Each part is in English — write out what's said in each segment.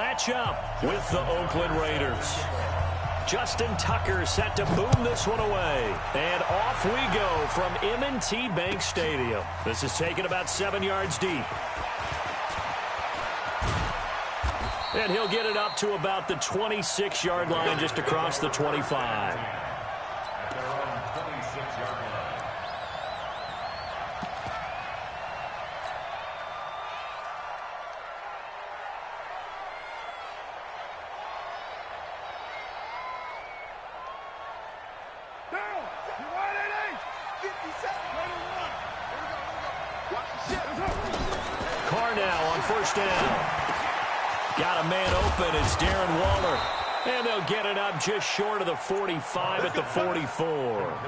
matchup with the Oakland Raiders. Justin Tucker set to boom this one away. And off we go from M&T Bank Stadium. This is taken about 7 yards deep. And he'll get it up to about the 26-yard line just across the 25. Carr now on first down. Got a man open. It's Darren Waller. And they'll get it up just short of the 45 at the 44.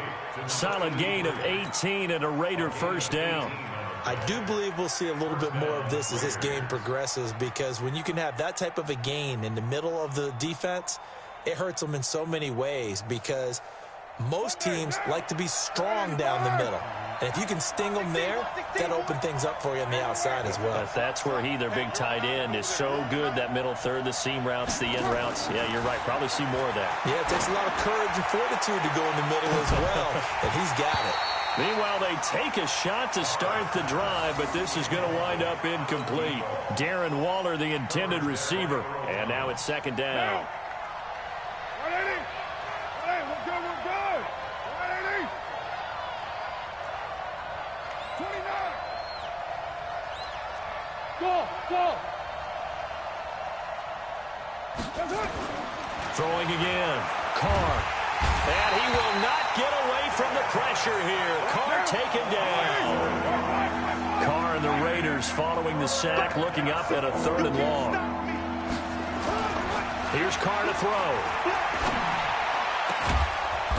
Solid gain of 18 and a Raider first down. I do believe we'll see a little bit more of this as this game progresses, because when you can have that type of a gain in the middle of the defense, it hurts them in so many ways, because most teams like to be strong down the middle. And if you can sting them there, that'll open things up for you on the outside as well. But that's where their big tight end, is so good, that middle third, the seam routes, the in routes. Yeah, you're right. Probably see more of that. Yeah, it takes a lot of courage and fortitude to go in the middle as well, and he's got it. Meanwhile, they take a shot to start the drive, but this is going to wind up incomplete. Darren Waller, the intended receiver. And now it's second down. Throwing again. Carr. And he will not get away from the pressure here. Carr taken down. Carr and the Raiders following the sack, looking up at a 3rd and long. Here's Carr to throw.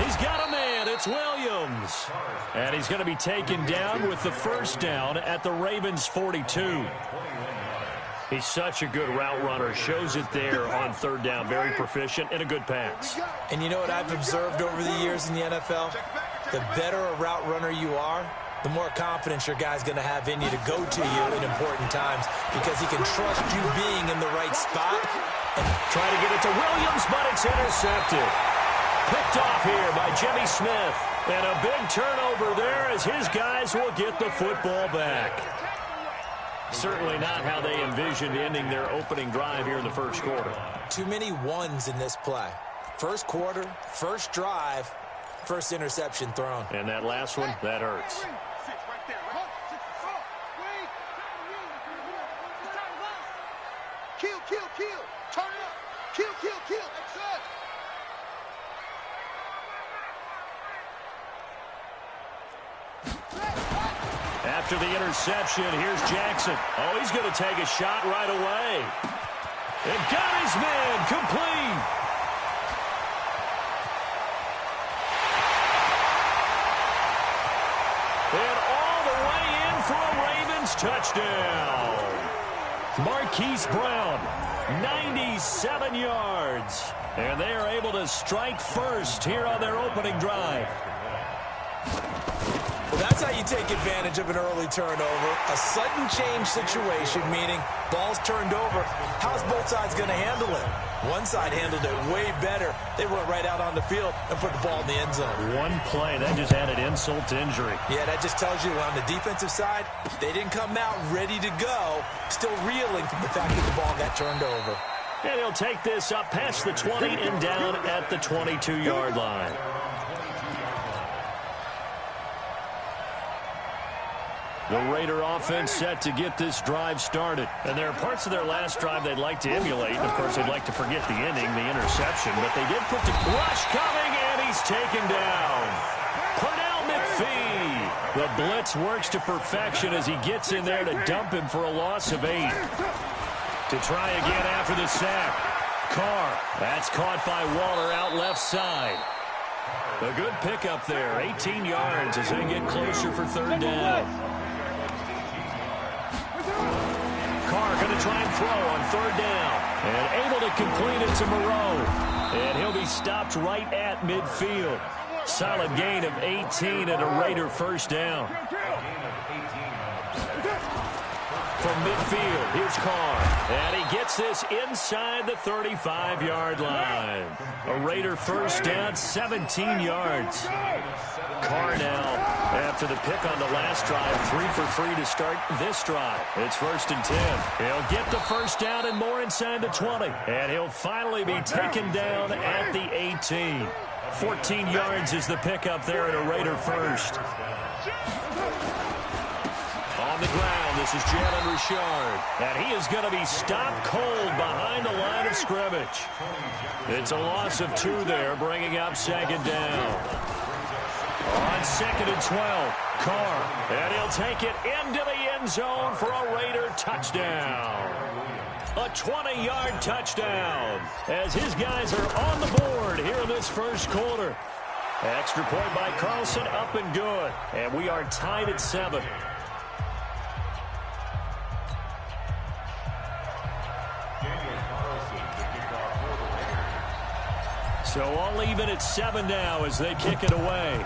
He's got a man. It's Williams. And he's going to be taken down with the first down at the Ravens' 42. He's such a good route runner. Shows it there on 3rd down. Very proficient and a good pass. And you know what I've observed over the years in the NFL? The better a route runner you are, the more confidence your guy's going to have in you to go to you in important times, because he can trust you being in the right spot. And try to get it to Williams, but it's intercepted. Picked off here by Jimmy Smith. And a big turnover there as his guys will get the football back. Certainly not how they envisioned ending their opening drive here in the first quarter. Too many ones in this play. First quarter, first drive, first interception thrown. And that last one, that hurts. Kill. Turn it up. Kill. That's it. After the interception, here's Jackson. Oh, he's going to take a shot right away. And got his man complete. And all the way in for a Ravens touchdown. Marquise Brown, 97 yards. And they are able to strike first here on their opening drive. Well, that's how you take advantage of an early turnover. A sudden change situation, meaning ball's turned over. How's both sides going to handle it? One side handled it way better. They went right out on the field and put the ball in the end zone. One play, that just added insult to injury. Yeah, that just tells you on the defensive side, they didn't come out ready to go, still reeling from the fact that the ball got turned over. And he'll take this up past the 20 and down at the 22-yard line. The Raider offense set to get this drive started. And there are parts of their last drive they'd like to emulate. And, of course, they'd like to forget the ending, the interception. But they did put the rush coming, and he's taken down. Pernell McPhee. The blitz works to perfection as he gets in there to dump him for a loss of 8. To try again after the sack. Carr. That's caught by Waller out left side. A good pickup there. 18 yards as they get closer for 3rd down. Carr going to try and throw on 3rd down. And able to complete it to Moreau. And he'll be stopped right at midfield. Solid gain of 18 and a Raider first down. from midfield. Here's Carr. And he gets this inside the 35-yard line. A Raider first down, 17 yards. Carr now, after the pick on the last drive, 3 for 3 to start this drive. It's 1st and 10. He'll get the first down and more inside the 20. And he'll finally be taken down at the 18. 14 yards is the pickup there at a Raider first. On the ground, this is Jalen Richard. And he is going to be stopped cold behind the line of scrimmage. It's a loss of 2 there, bringing up 2nd down. On 2nd and 12, Carr. And he'll take it into the end zone for a Raider touchdown. A 20-yard touchdown as his guys are on the board here in this first quarter. Extra point by Carlson, up and good. And we are tied at 7. So all even at 7 now as they kick it away.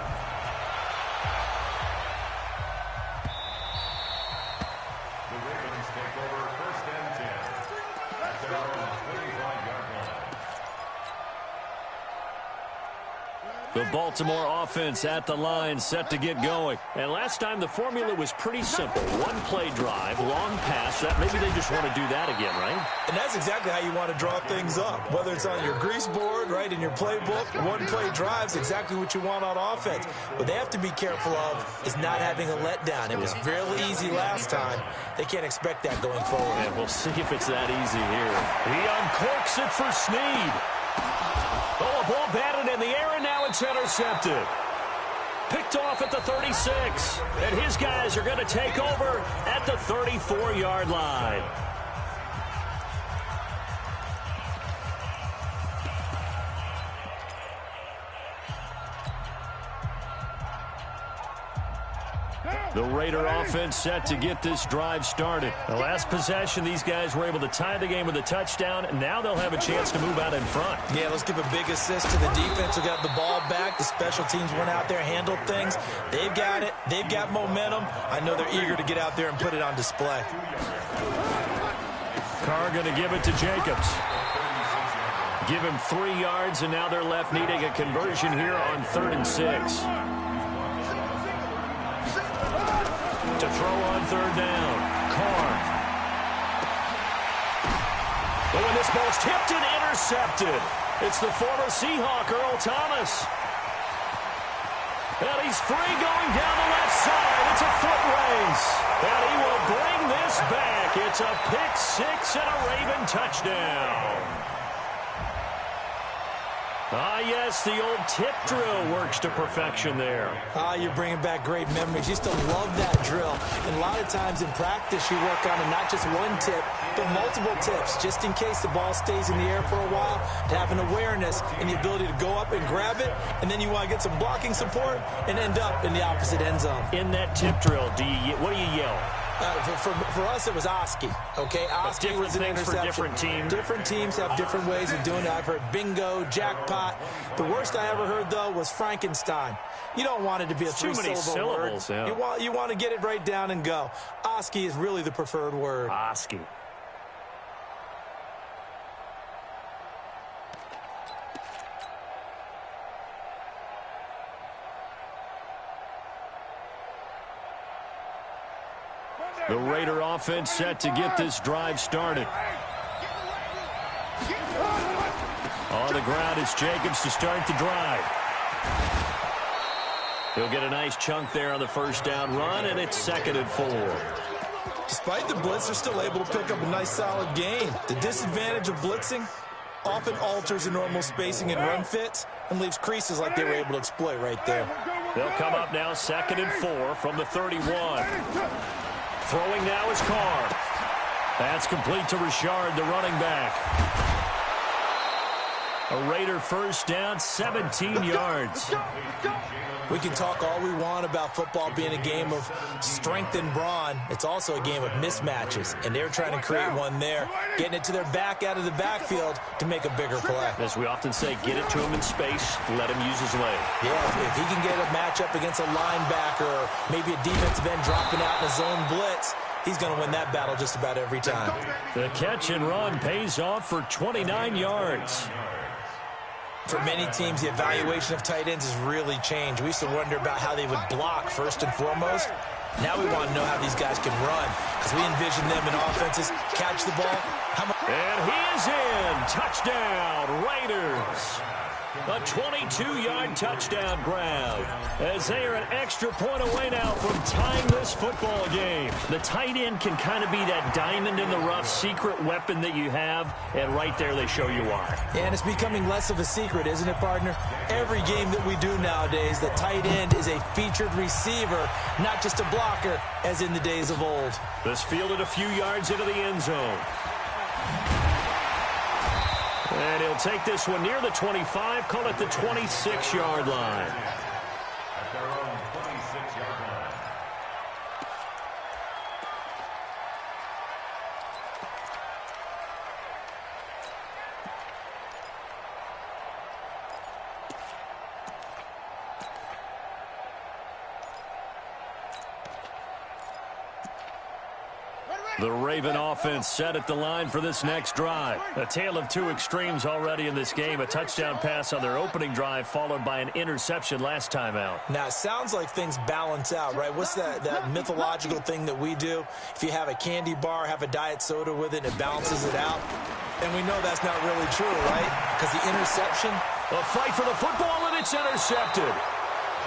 The Baltimore offense at the line, set to get going. And last time the formula was pretty simple. 1-play drive, long pass. Maybe they just want to do that again, right? And that's exactly how you want to draw things up. Whether it's on your grease board, right, in your playbook, 1-play drives, exactly what you want on offense. What they have to be careful of is not having a letdown. It was really easy last time. They can't expect that going forward. And we'll see if it's that easy here. He uncorks it for Snead. Oh, a ball batted in the air, and now it's intercepted. Picked off at the 36. And his guys are going to take over at the 34-yard line. The Raider offense set to get this drive started. The last possession, these guys were able to tie the game with a touchdown. Now they'll have a chance to move out in front. Yeah, let's give a big assist to the defense who got the ball back. The special teams went out there, handled things. They've got it. They've got momentum. I know they're eager to get out there and put it on display. Carr going to give it to Jacobs. Give him 3 yards, and now they're left needing a conversion here on 3rd and 6. To throw on 3rd down, Carr. But when this ball's tipped and intercepted, it's the former Seahawk, Earl Thomas. And he's free going down the left side. It's a foot race. And he will bring this back. It's a pick-6 and a Raven touchdown. Ah, yes, the old tip drill works to perfection there. Ah, you're bringing back great memories. Used to love that drill. And a lot of times in practice, you work on it, not just one tip, but multiple tips, just in case the ball stays in the air for a while, to have an awareness and the ability to go up and grab it, and then you want to get some blocking support and end up in the opposite end zone. In that tip drill, what do you yell? For us, it was Oski. Okay, Oski was an interception. For different teams. Different teams have different ways of doing it. I've heard bingo, jackpot. The worst I ever heard, though, was Frankenstein. You don't want it to be a three-syllable word. Yeah. You want to get it right down and go. Oski is really the preferred word. Oski. The Raider offense set to get this drive started. On the ground is Jacobs to start the drive. He'll get a nice chunk there on the first down run, and it's 2nd and 4. Despite the blitz, they're still able to pick up a nice solid gain. The disadvantage of blitzing often alters the normal spacing and run fits and leaves creases like they were able to exploit right there. They'll come up now 2nd and 4 from the 31. Throwing now is Carr. That's complete to Richard, the running back. A Raider first down, 17 yards. We can talk all we want about football being a game of strength and brawn. It's also a game of mismatches, and they're trying to create one there, getting it to their back out of the backfield to make a bigger play. As we often say, get it to him in space, let him use his leg. Yeah, if he can get a matchup against a linebacker or maybe a defensive end dropping out in a zone blitz, he's going to win that battle just about every time. The catch and run pays off for 29 yards. For many teams, the evaluation of tight ends has really changed. We used to wonder about how they would block first and foremost. Now we want to know how these guys can run, because we envision them in offenses catch the ball. And he is in. Touchdown, Raiders. A 22-yard touchdown grab, as they are an extra point away now from tying this football game. The tight end can kind of be that diamond in the rough secret weapon that you have, and right there they show you why. And it's becoming less of a secret, isn't it, partner? Every game that we do nowadays, the tight end is a featured receiver, not just a blocker, as in the days of old. This fielded a few yards into the end zone. And he'll take this one near the 25, call it the 26-yard line. At their own 26-yard line. The Raven offense set at the line for this next drive. A tale of two extremes already in this game. A touchdown pass on their opening drive, followed by an interception last time out. Now, it sounds like things balance out, right? What's that mythological thing that we do? If you have a candy bar, have a diet soda with it, it balances it out. And we know that's not really true, right? Because the interception. A fight for the football, and it's intercepted.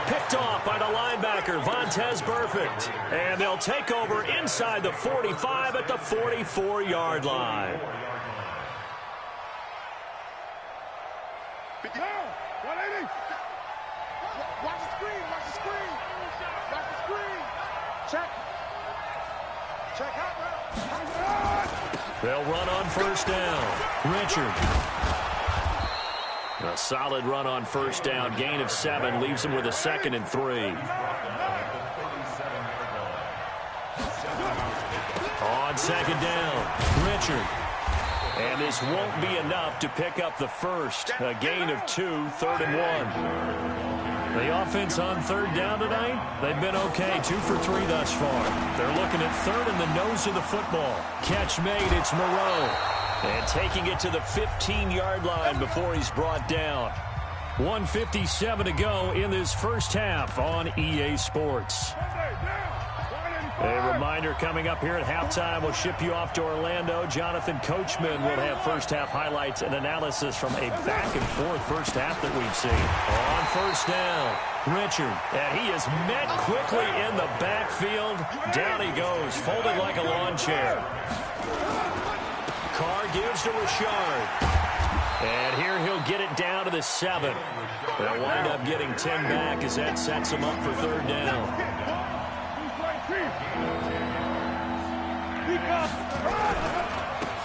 Picked off by the linebacker, Vontaze Burfict. And they'll take over inside the 45 at the 44-yard line. Watch the screen, watch the screen. Watch the screen. Check. Check out. They'll run on first down. Richard. A solid run on first down. Gain of 7 leaves him with a 2nd and 3. On second down, Richard. And this won't be enough to pick up the first. A gain of 2, 3rd and 1. The offense on third down tonight, they've been okay. 2 for 3 thus far. They're looking at third in the nose of the football. Catch made, it's Moreau. And taking it to the 15-yard line before he's brought down. 1:57 to go in this first half on EA Sports. A reminder coming up here at halftime, we'll ship you off to Orlando. Jonathan Coachman will have first-half highlights and analysis from a back-and-forth first half that we've seen. On first down, Richard. And he is met quickly in the backfield. Down he goes, folded like a lawn chair. Carr gives to Richard. And here he'll get it down to the 7. They'll wind up getting 10 back as that sets him up for third down.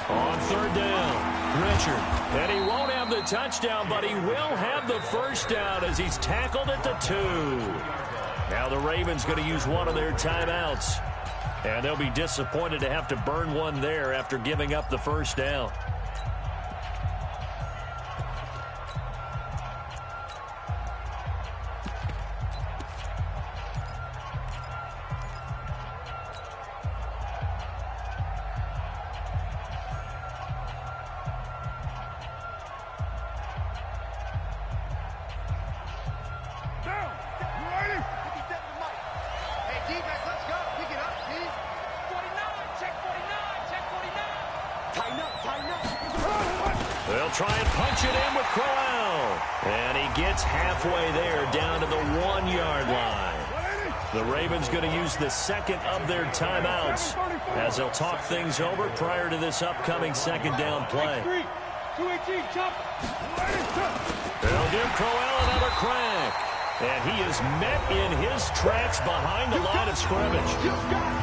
On third down, Richard. And he won't have the touchdown, but he will have the first down as he's tackled at the 2. Now the Ravens going to use one of their timeouts. And they'll be disappointed to have to burn one there after giving up the first down. They'll try and punch it in with Crowell. And he gets halfway there down to the 1-yard line. The Ravens going to use the second of their timeouts as they'll talk things over prior to this upcoming second down play. They'll give Crowell another crack. And he is met in his tracks behind the line of scrimmage.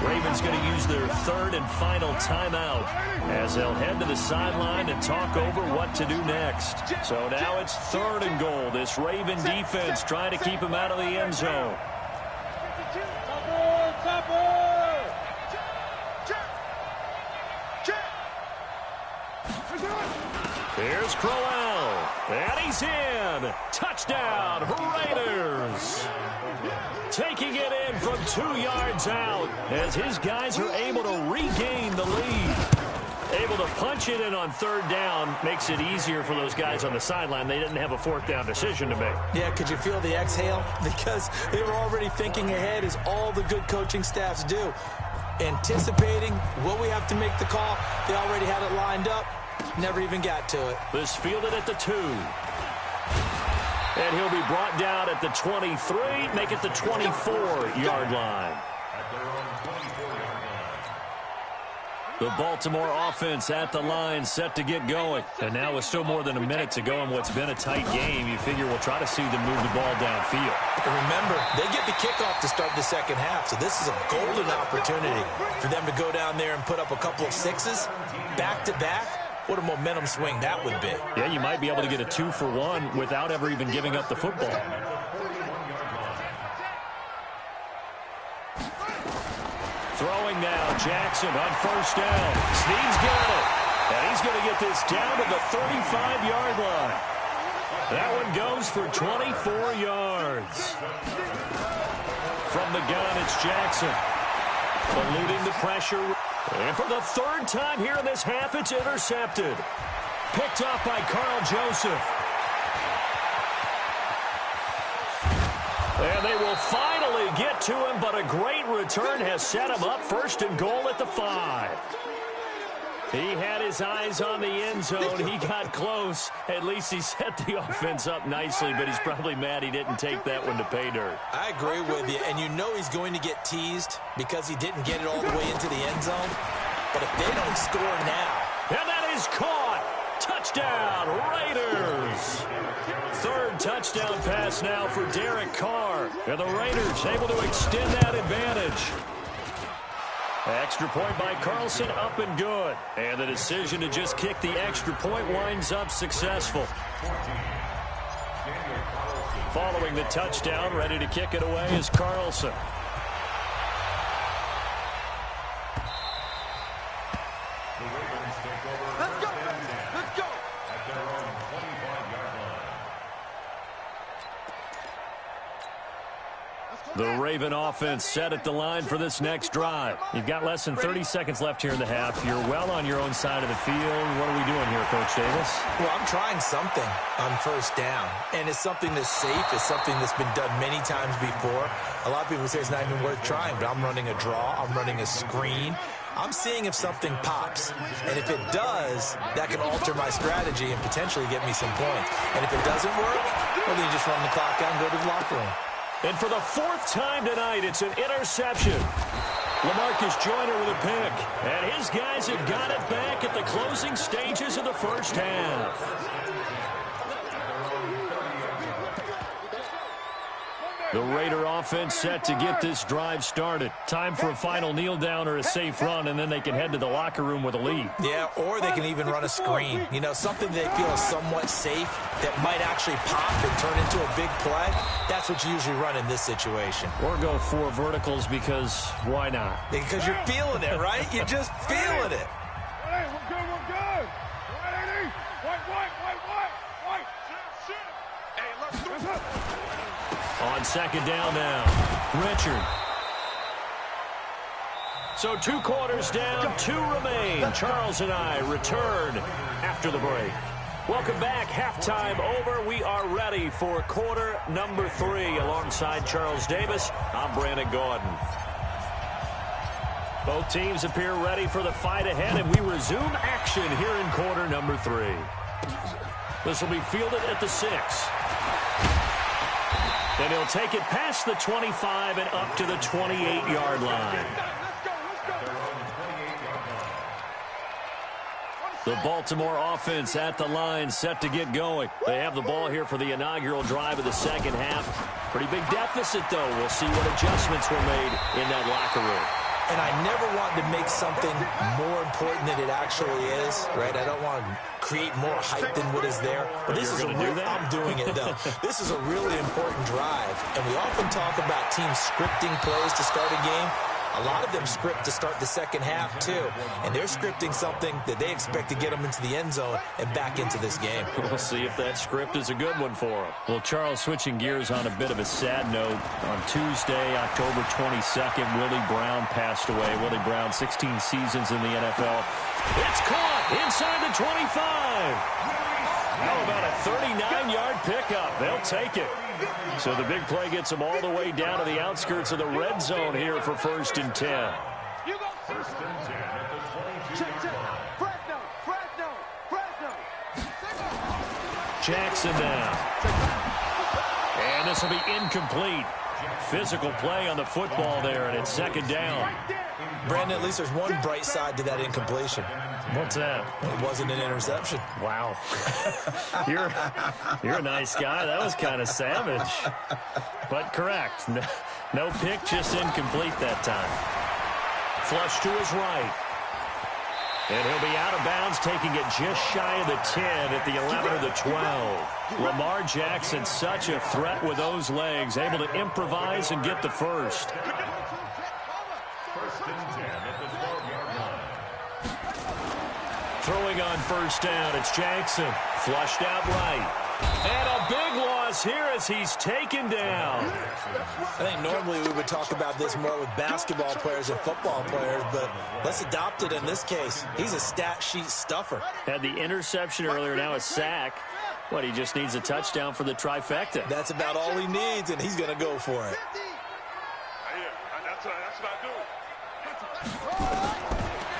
Ravens going to use their third and final timeout as they'll head to the sideline and talk over what to do next. So now it's 3rd and goal. This Raven defense trying to keep him out of the end zone. Here's Crowell, and he's in. Touchdown, Raiders. taking it in from 2 yards out as his guys are able to regain the lead. Able to punch it in on 3rd down makes it easier for those guys on the sideline. They didn't have a 4th down decision to make. Yeah, could you feel the exhale? Because they were already thinking ahead, as all the good coaching staffs do. Anticipating, will we have to make the call? They already had it lined up. Never even got to it. This fielded at the 2. And he'll be brought down at the 23, make it the 24-yard line. The Baltimore offense at the line, set to get going. And now with still more than a minute to go in what's been a tight game, you figure we'll try to see them move the ball downfield. And remember, they get the kickoff to start the second half, so this is a golden opportunity for them to go down there and put up a couple of 6s back-to-back. What a momentum swing that would be. Yeah, you might be able to get a 2-for-1 without ever even giving up the football. Throwing now, Jackson on 1st down. Snead's got it. And he's going to get this down to the 35-yard line. That one goes for 24 yards. From the gun, it's Jackson. Eluding the pressure. And for the 3rd time here in this half, it's intercepted. Picked up by Carl Joseph. And they will finally get to him, but a great return has set him up 1st and goal at the 5. He had his eyes on the end zone. He got close. At least he set the offense up nicely, but he's probably mad he didn't take that one to pay dirt. I agree with you, and you know he's going to get teased because he didn't get it all the way into the end zone. But if they don't score now... And that is caught. Touchdown, Raiders. 3rd touchdown pass now for Derek Carr. And the Raiders able to extend that advantage. Extra point by Carlson, up and good. And the decision to just kick the extra point winds up successful. Following the touchdown, ready to kick it away is Carlson. Let's go. Let's go. At their own 25-yard line. The Raven offense set at the line for this next drive. You've got less than 30 seconds left here in the half. You're well on your own side of the field. What are we doing here, Coach Davis? Well, I'm trying something on 1st down, and it's something that's safe. It's something that's been done many times before. A lot of people say it's not even worth trying, but I'm running a draw. I'm running a screen. I'm seeing if something pops, and if it does, that can alter my strategy and potentially get me some points. And if it doesn't work, well, then you just run the clock out and go to the locker room. And for the 4th time tonight, it's an interception. LaMarcus Joyner with a pick. And his guys have got it back at the closing stages of the 1st half. The Raider offense set to get this drive started. Time for a final kneel down or a safe run, and then they can head to the locker room with a lead. Yeah, or they can even run a screen. You know, something they feel is somewhat safe that might actually pop and turn into a big play. That's what you usually run in this situation. Or go 4 verticals because why not? Because you're feeling it, right? You're just feeling it. Hey, we're good, we're good. White, white. Shit. Hey, let's do it. On 2nd down now, Richard. So 2 quarters down, 2 remain. Charles and I return after the break. Welcome back. Halftime over. We are ready for quarter number 3. Alongside Charles Davis, I'm Brandon Gordon. Both teams appear ready for the fight ahead, and we resume action here in quarter number 3. This will be fielded at the 6. And he'll take it past the 25 and up to the 28-yard line. The Baltimore offense at the line, set to get going. They have the ball here for the inaugural drive of the second half. Pretty big deficit, though. We'll see what adjustments were made in that locker room. And I never want to make something more important than it actually is, right? I don't want to create more hype than what is there. But this is a real, I'm doing it, though. This is a really important drive. And we often talk about teams scripting plays to start a game. A lot of them script to start the second half, too. And they're scripting something that they expect to get them into the end zone and back into this game. We'll see if that script is a good one for them. Well, Charles, switching gears on a bit of a sad note. On Tuesday, October 22nd, Willie Brown passed away. Willie Brown, 16 seasons in the NFL. It's caught inside the 25. How about a 39-yard pickup? They'll take it. So the big play gets them all the way down to the outskirts of the red zone here for 1st and 10. You go first and 10 at the 22. Fresno. Jackson down. And this will be incomplete. Physical play on the football there, and it's 2nd down. Brandon, at least there's one bright side to that incompletion. What's that? It wasn't an interception. Wow. You're a nice guy. That was kind of savage. But correct. No pick, just incomplete that time. Flush to his right. And he'll be out of bounds, taking it just shy of the 10 at the 11 or the 12. Lamar Jackson, such a threat with those legs, able to improvise and get the first. 1st and 10 at the 12-yard line. Throwing on 1st down, it's Jackson. Flushed out right. And a big loss here as he's taken down. I think normally we would talk about this more with basketball players and football players, but let's adopt it in this case. He's a stat sheet stuffer. Had the interception earlier, now a sack. What, he just needs a touchdown for the trifecta. That's about all he needs, and he's going to go for it. That's what I do.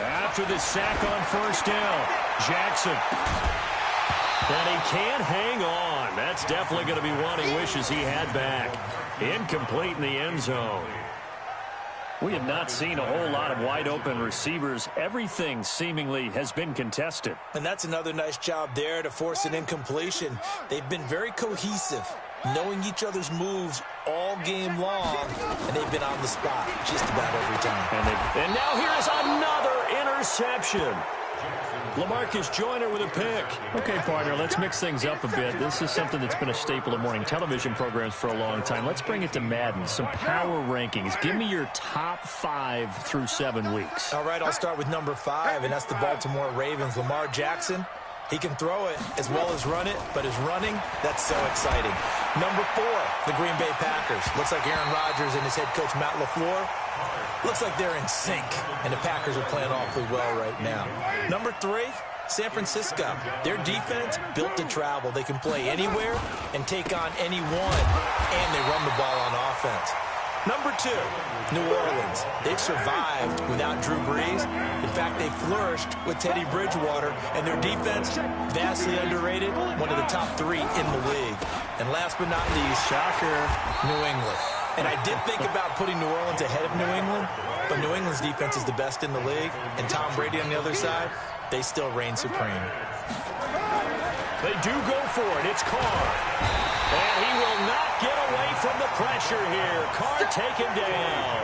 After the sack on 1st down, Jackson. And he can't hang on. That's definitely going to be one he wishes he had back. Incomplete in the end zone. We have not seen a whole lot of wide-open receivers. Everything seemingly has been contested. And that's another nice job there to force an incompletion. They've been very cohesive, knowing each other's moves all game long, and they've been on the spot just about every time. And now here's another interception. LaMarcus Joyner with a pick. Okay, partner, let's mix things up a bit. This is something that's been a staple of morning television programs for a long time. Let's bring it to Madden. Some power rankings. Give me your top 5 through 7 weeks. All right, I'll start with number 5, and that's the Baltimore Ravens. Lamar Jackson. He can throw it as well as run it, but his running, that's so exciting. Number 4, the Green Bay Packers. Looks like Aaron Rodgers and his head coach, Matt LaFleur, looks like they're in sync, and the Packers are playing awfully well right now. Number 3, San Francisco. Their defense built to travel. They can play anywhere and take on anyone, and they run the ball on offense. Number 2, New Orleans. They've survived without Drew Brees. In fact, they flourished with Teddy Bridgewater, and their defense, vastly underrated, one of the top 3 in the league. And last but not least, shocker, New England. And I did think about putting New Orleans ahead of New England, but New England's defense is the best in the league, and Tom Brady on the other side, they still reign supreme. They do go for it. It's Carr. And he will not get away from the pressure here. Carr taken down.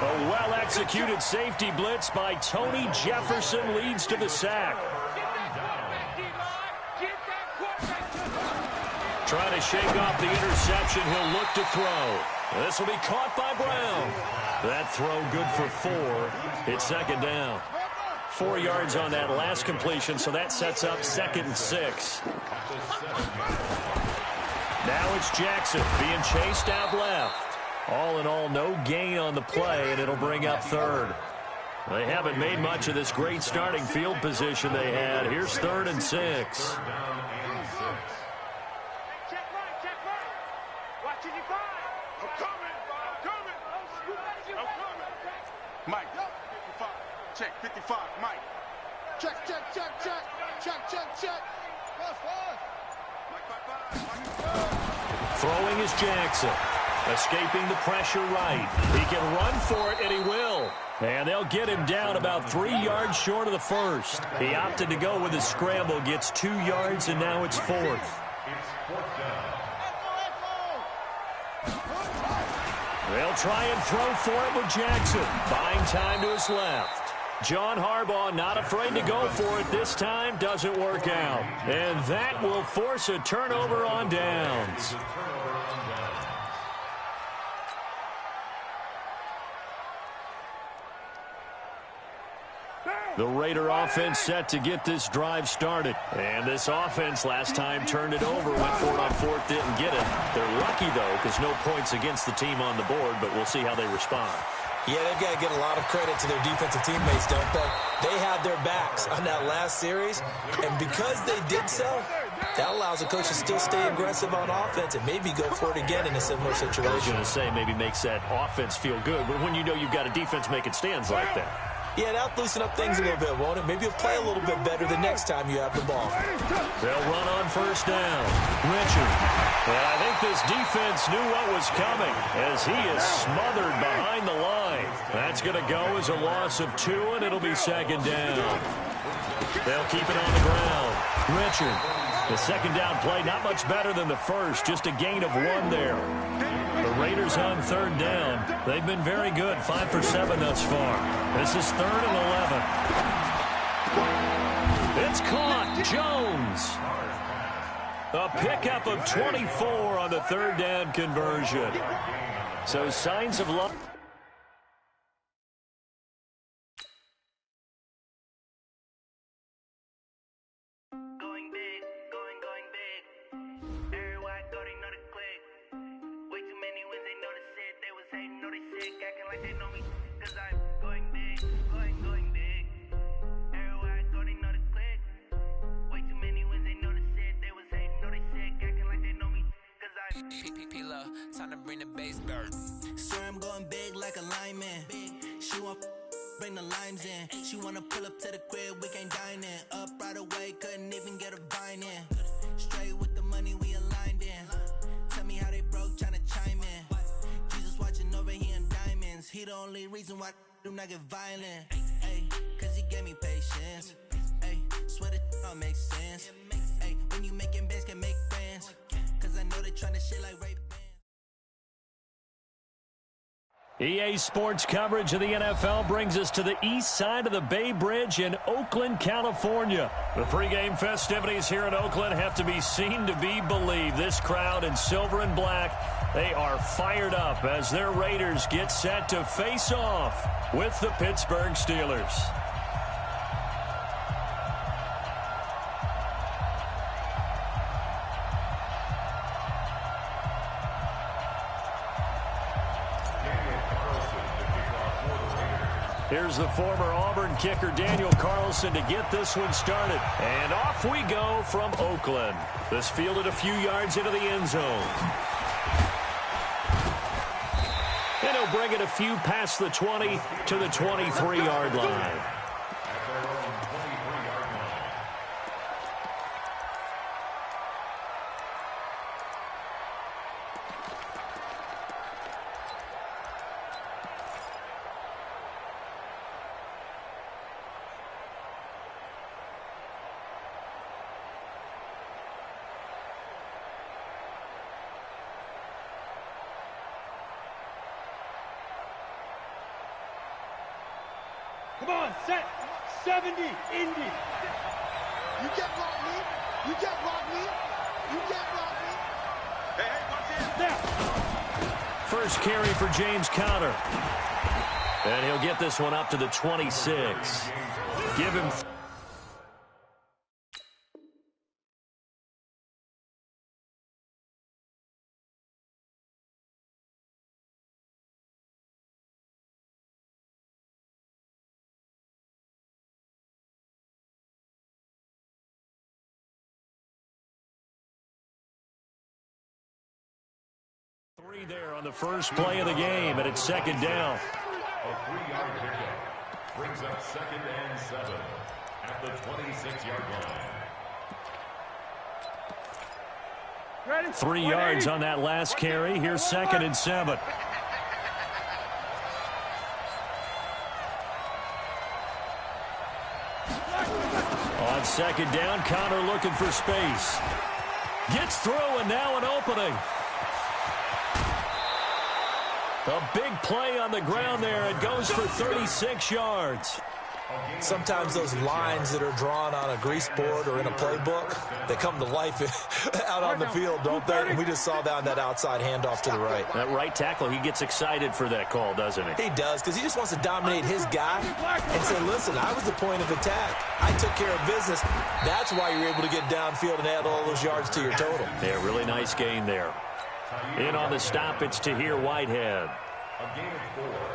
A well-executed safety blitz by Tony Jefferson leads to the sack. Trying to shake off the interception. He'll look to throw. This will be caught by Brown. That throw good for 4. It's 2nd down. 4 yards on that last completion, so that sets up 2nd and 6. Now it's Jackson being chased out left. All in all, no gain on the play, and it'll bring up 3rd. They haven't made much of this great starting field position they had. Here's 3rd and 6. Mike, 55. Check, 55. Mike. Check. Throwing is Jackson. Escaping the pressure right. He can run for it, and he will. And they'll get him down about 3 yards short of the 1st. He opted to go with his scramble, gets 2 yards, and now it's 4th. They'll try and throw for it with Jackson. Buying time to his left. John Harbaugh not afraid to go for it this time. Doesn't work out. And that will force a turnover on downs. The Raider offense set to get this drive started. And this offense last time turned it over, went for it on fourth, didn't get it. They're lucky, though, because no points against the team on the board, but we'll see how they respond. Yeah, they've got to get a lot of credit to their defensive teammates, don't they? They had their backs on that last series, and because they did so, that allows the coach to still stay aggressive on offense and maybe go for it again in a similar situation. I was going to say maybe makes that offense feel good, but when you know you've got a defense making stands like that. Yeah, that'll loosen up things a little bit, won't it? Maybe you'll play a little bit better the next time you have the ball. They'll run on first down. Richard. And I think this defense knew what was coming as he is smothered behind the line. That's going to go as a loss of 2, and it'll be second down. They'll keep it on the ground. Richard. The second down play, not much better than the first, just a gain of 1 there. The Raiders on third down. They've been very good, 5 for 7 thus far. This is 3rd and 11. It's caught. Jones. A pickup of 24 on the third down conversion. So signs of luck. Time to bring the bass bird. Sir, I'm going big like a lineman. She want bring the limes in. She wanna pull up to the crib, we can't dine in. Up right away, couldn't even get a vine in. Straight with the money we aligned in. Tell me how they broke, tryna chime in. Jesus watching over here in diamonds. He the only reason why I do not get violent. Ay, cause he gave me patience. Ay, swear that all makes sense. Ay, when you making bands can make friends. Cause I know they tryna shit like Ray. EA Sports coverage of the NFL brings us to the east side of the Bay Bridge in Oakland, California. The pregame festivities here in Oakland have to be seen to be believed. This crowd in silver and black, they are fired up as their Raiders get set to face off with the Pittsburgh Steelers. Here's the former Auburn kicker Daniel Carlson to get this one started. And off we go from Oakland. This fielded a few yards into the end zone. And he'll bring it a few past the 20 to the 23-yard line. Come on, set. 70, Indy. You get block me. You get block me. You get block me. Hey, watch it. Now. First carry for James Conner. And he'll get this one up to the 26. Give him... Three there on the first play of the game, and it's second down. A 3-yard pickup brings up 2nd and 7 at the 26-yard line. 3 yards on that last carry. Here's 2nd and 7. On second down, Conner looking for space. Gets through, and now an opening. A big play on the ground there. It goes for 36 yards. Sometimes those lines that are drawn on a grease board or in a playbook, they come to life out on the field, don't they? And we just saw down that outside handoff to the right. That right tackle, he gets excited for that call, doesn't he? He does, because he just wants to dominate his guy and say, listen, I was the point of attack. I took care of business. That's why you're able to get downfield and add all those yards to your total. Yeah, really nice gain there. In on the stop, it's Tahir Whitehead.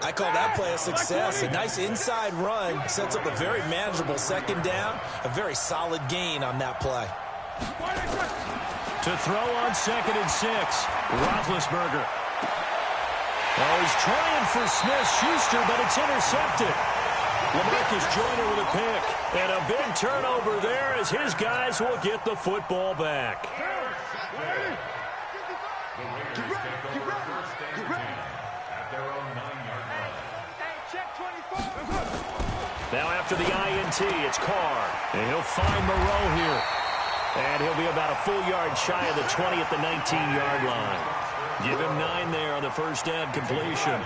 I call that play a success. A nice inside run sets up a very manageable second down, a very solid gain on that play. To throw on 2nd and 6, Roethlisberger. Oh, he's trying for Smith-Schuster, but it's intercepted. LaMarcus Joyner with a pick. And a big turnover there as his guys will get the football back. Now after the INT, it's Carr. And he'll find Moreau here. And he'll be about a full yard shy of the 20 at the 19-yard line. Give him 9 there on the first down completion.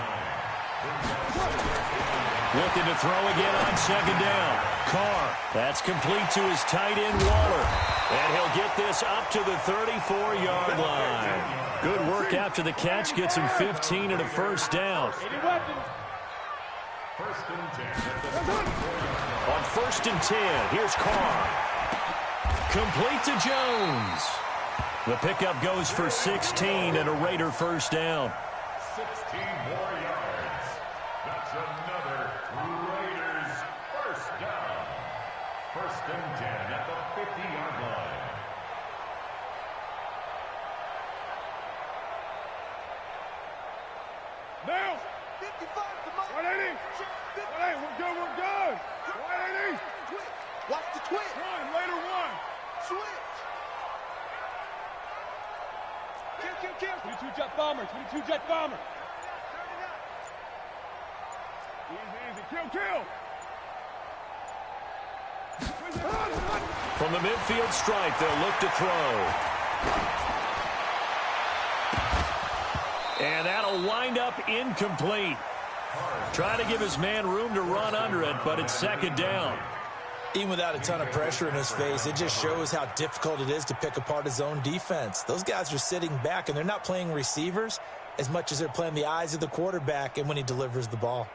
Looking to throw again on 2nd down. Carr. That's complete to his tight end, Waller. And he'll get this up to the 34-yard line. Good work after the catch. Gets him 15 and a first down. On 1st and 10, here's Carr. Complete to Jones. The pickup goes for 16 and a Raider first down. 16 more yards. That's another Raiders first down. 1st and 10 at the 50-yard line. Now, 55, 180. 180, we're good. 180. Watch the twitch. Run, Raider 1. Switch. Kill. 22 jet bomber. Easy. Kill. From the midfield stripe, they'll look to throw. And that'll wind up incomplete. Trying to give his man room to run under it, but it's 2nd down. Even without a ton of pressure in his face, it just shows how difficult it is to pick apart his own defense. Those guys are sitting back, and they're not playing receivers as much as they're playing the eyes of the quarterback and when he delivers the ball.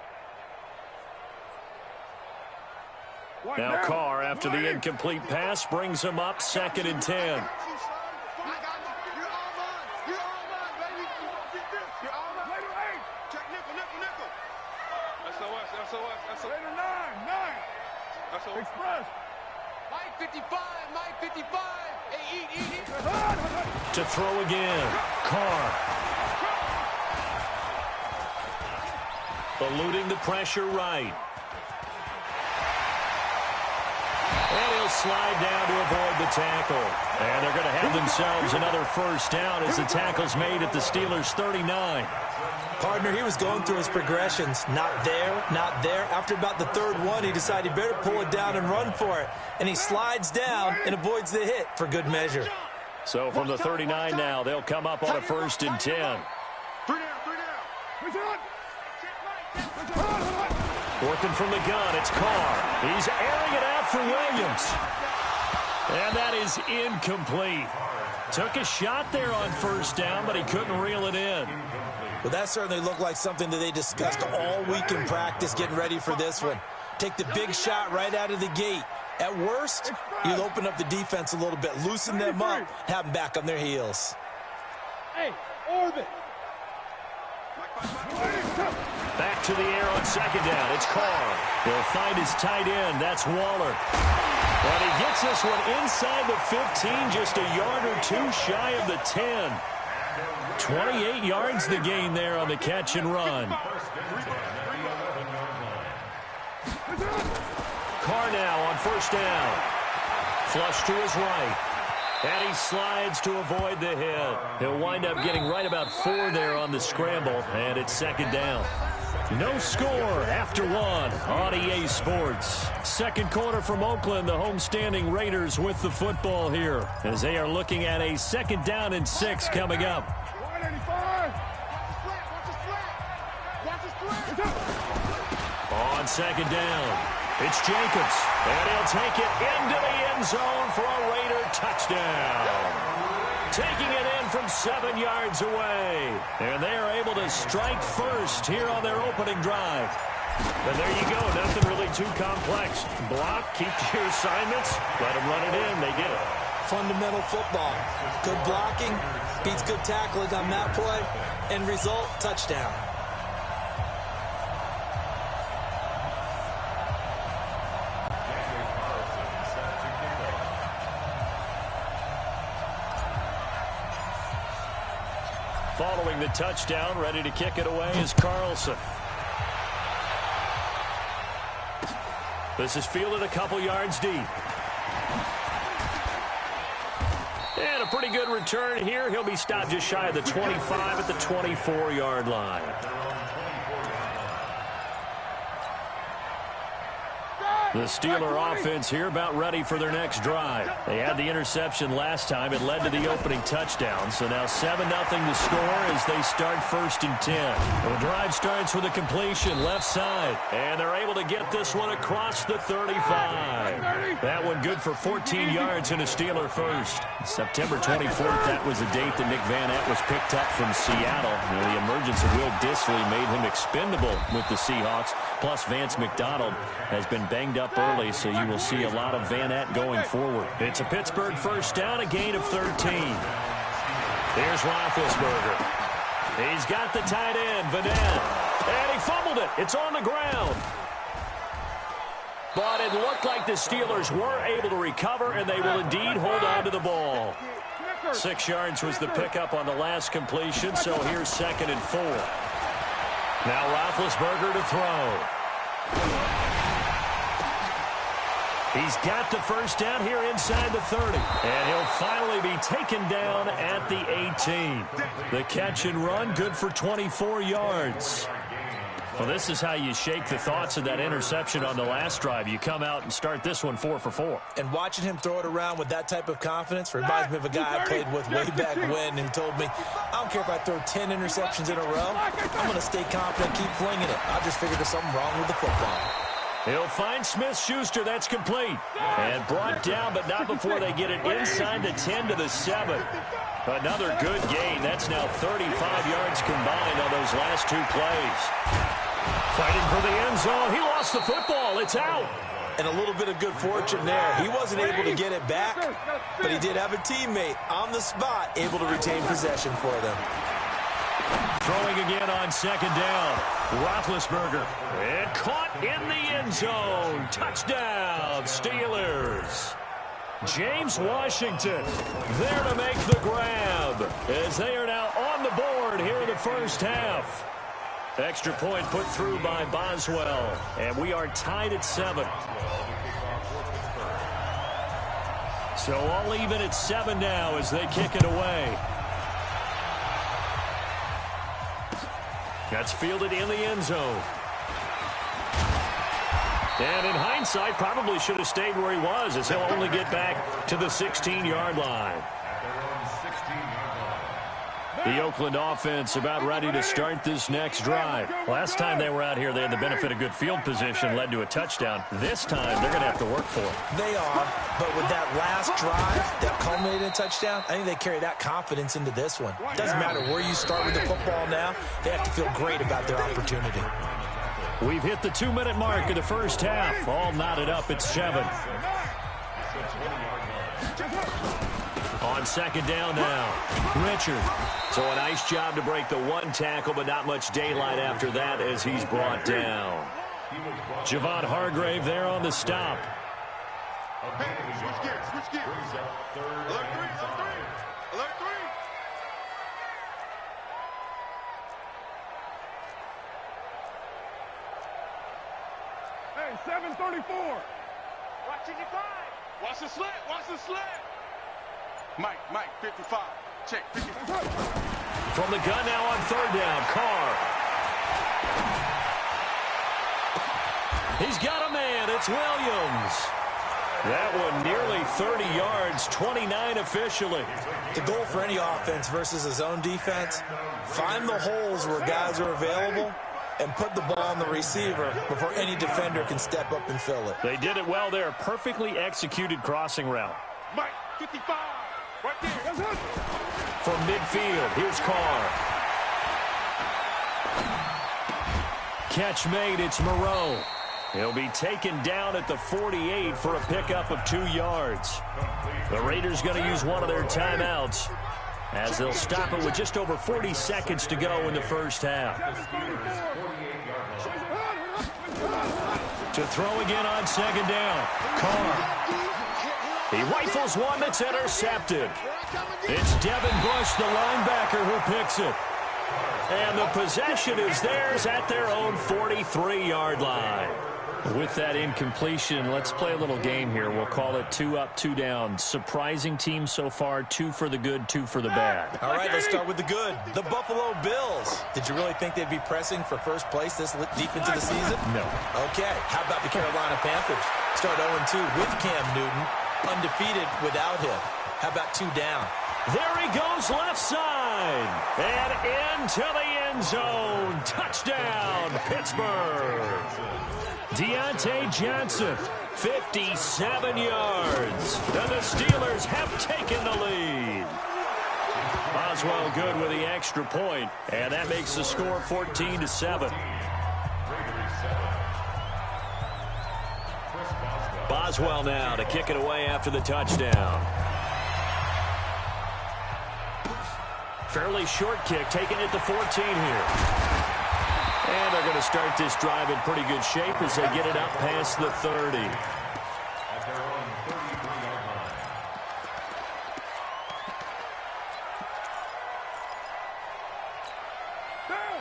Now Carr, after the incomplete pass, brings him up 2nd and 10. Express. Mike 55. Hey, eat. To throw again. Carr. Eluding the pressure right. And he'll slide down to avoid the tackle. And they're going to have themselves another first down as the tackle's made at the Steelers' 39. Partner, he was going through his progressions. Not there. After about the 3rd one, he decided he better pull it down and run for it. And he slides down and avoids the hit for good measure. So from the 39 now, they'll come up on a 1st and 10. 3 down. Working from the gun, it's Carr. He's airing it out for Williams. And that is incomplete. Took a shot there on 1st down, but he couldn't reel it in. Well, that certainly looked like something that they discussed all week in practice getting ready for this one. Take the big shot right out of the gate. At worst, you'll open up the defense a little bit, loosen them up, have them back on their heels. Hey, orbit. Back to the air on 2nd down. It's Carr. He'll find his tight end. That's Waller. And he gets this one inside the 15, just a yard or 2 shy of the 10. 28 yards the gain there on the catch and run. Carr now on 1st down. Flush to his right. And he slides to avoid the hit. He'll wind up getting right about 4 there on the scramble, and it's 2nd down. No score after 1 on EA Sports. 2nd quarter from Oakland, the homestanding Raiders with the football here as they are looking at a 2nd down and 6 coming up. 185. On 2nd down. It's Jacobs, and he'll take it into the end zone for a Raider touchdown. Taking it in from 7 yards away. And they are able to strike first here on their opening drive. And there you go, nothing really too complex. Block, keep to your assignments, let them run it in, they did it. Fundamental football. Good blocking, beats good tackling on that play, end result, touchdown. Following the touchdown, ready to kick it away is Carlson. This is fielded a couple yards deep. And a pretty good return here. He'll be stopped just shy of the 25 at the 24-yard line. The Steeler offense here about ready for their next drive. They had the interception last time. It led to the opening touchdown. So now 7-0 to score as they start 1st and 10. The drive starts with a completion left side. And they're able to get this one across the 35. That one good for 14 yards and a Steeler first. September 24th, that was the date that Nick Van Eck was picked up from Seattle. The emergence of Will Dissly made him expendable with the Seahawks. Plus, Vance McDonald has been banged up early, so you will see a lot of Van Eck going forward. It's a Pittsburgh first down, a gain of 13. Here's Roethlisberger. He's got the tight end, Vanette. And he fumbled it. It's on the ground. But it looked like the Steelers were able to recover, and they will indeed hold on to the ball. 6 yards was the pickup on the last completion, so here's 2nd and 4. Now Roethlisberger to throw. He's got the first down here inside the 30. And he'll finally be taken down at the 18. The catch and run, good for 24 yards. Well, this is how you shake the thoughts of that interception on the last drive. You come out and start this one 4 for 4. And watching him throw it around with that type of confidence reminds me of a guy I played with way back when who told me, I don't care if I throw 10 interceptions in a row. I'm going to stay confident, keep flinging it. I just figured there's something wrong with the football. He'll find Smith-Schuster. That's complete. And brought down, but not before they get it inside the 10 to the 7. Another good gain. That's now 35 yards combined on those last 2 plays. Fighting for the end zone. He lost the football. It's out. And a little bit of good fortune there. He wasn't able to get it back, but he did have a teammate on the spot able to retain possession for them. Throwing again on 2nd down. Roethlisberger. And caught in the end zone. Touchdown, Steelers. James Washington there to make the grab as they are now on the board here in the first half. Extra point put through by Boswell, and we are tied at 7. So all even at 7 now as they kick it away. That's fielded in the end zone. And in hindsight, probably should have stayed where he was, as he'll only get back to the 16-yard line. The Oakland offense about ready to start this next drive. Last time they were out here, they had the benefit of good field position, led to a touchdown. This time, they're going to have to work for it. They are, but with that last drive that culminated in a touchdown, I think they carry that confidence into this one. Doesn't matter where you start with the football now, they have to feel great about their opportunity. We've hit the 2-minute mark of the first half. All knotted up at 7. On 2nd down now, Richard. So a nice job to break the 1 tackle, but not much daylight after that as he's brought down. Javon Hargrave there on the stop. Hey, switch gears, switch gears. Alert 3, alert 3. Hey, 734. Watch it, 5. Watch the slant, watch the slant. Mike, 55. Check, 55. From the gun now on 3rd down, Carr. He's got a man. It's Williams. That one nearly 30 yards, 29 officially. The goal for any offense versus a zone defense, find the holes where guys are available and put the ball on the receiver before any defender can step up and fill it. They did it well there. Perfectly executed crossing route. Mike, 55, right there. From midfield, here's Carr. Catch made, it's Moreau. He'll be taken down at the 48 for a pickup of 2 yards. The Raiders going to use one of their timeouts as they'll stop it with just over 40 seconds to go in the first half. To throw again on second down. Carr. He rifles one that's intercepted. It's Devin Bush, the linebacker, who picks it. And the possession is theirs at their own 43-yard line. With that incompletion, let's play a little game here. We'll call it 2 up, 2 down. Surprising team so far, 2 for the good, 2 for the bad. All right, let's start with the good. The Buffalo Bills. Did you really think they'd be pressing for first place this deep into the season? No. Okay, how about the Carolina Panthers? Start 0-2 with Cam Newton, undefeated without him. How about 2 down? There he goes left side. And into the end zone. Touchdown, Pittsburgh. Deontay Johnson, 57 yards. And the Steelers have taken the lead. Boswell good with the extra point, and that makes the score 14-7. Boswell now to kick it away after the touchdown. Fairly short kick, taking it to 14 here. And they're going to start this drive in pretty good shape as they get it up past the 30.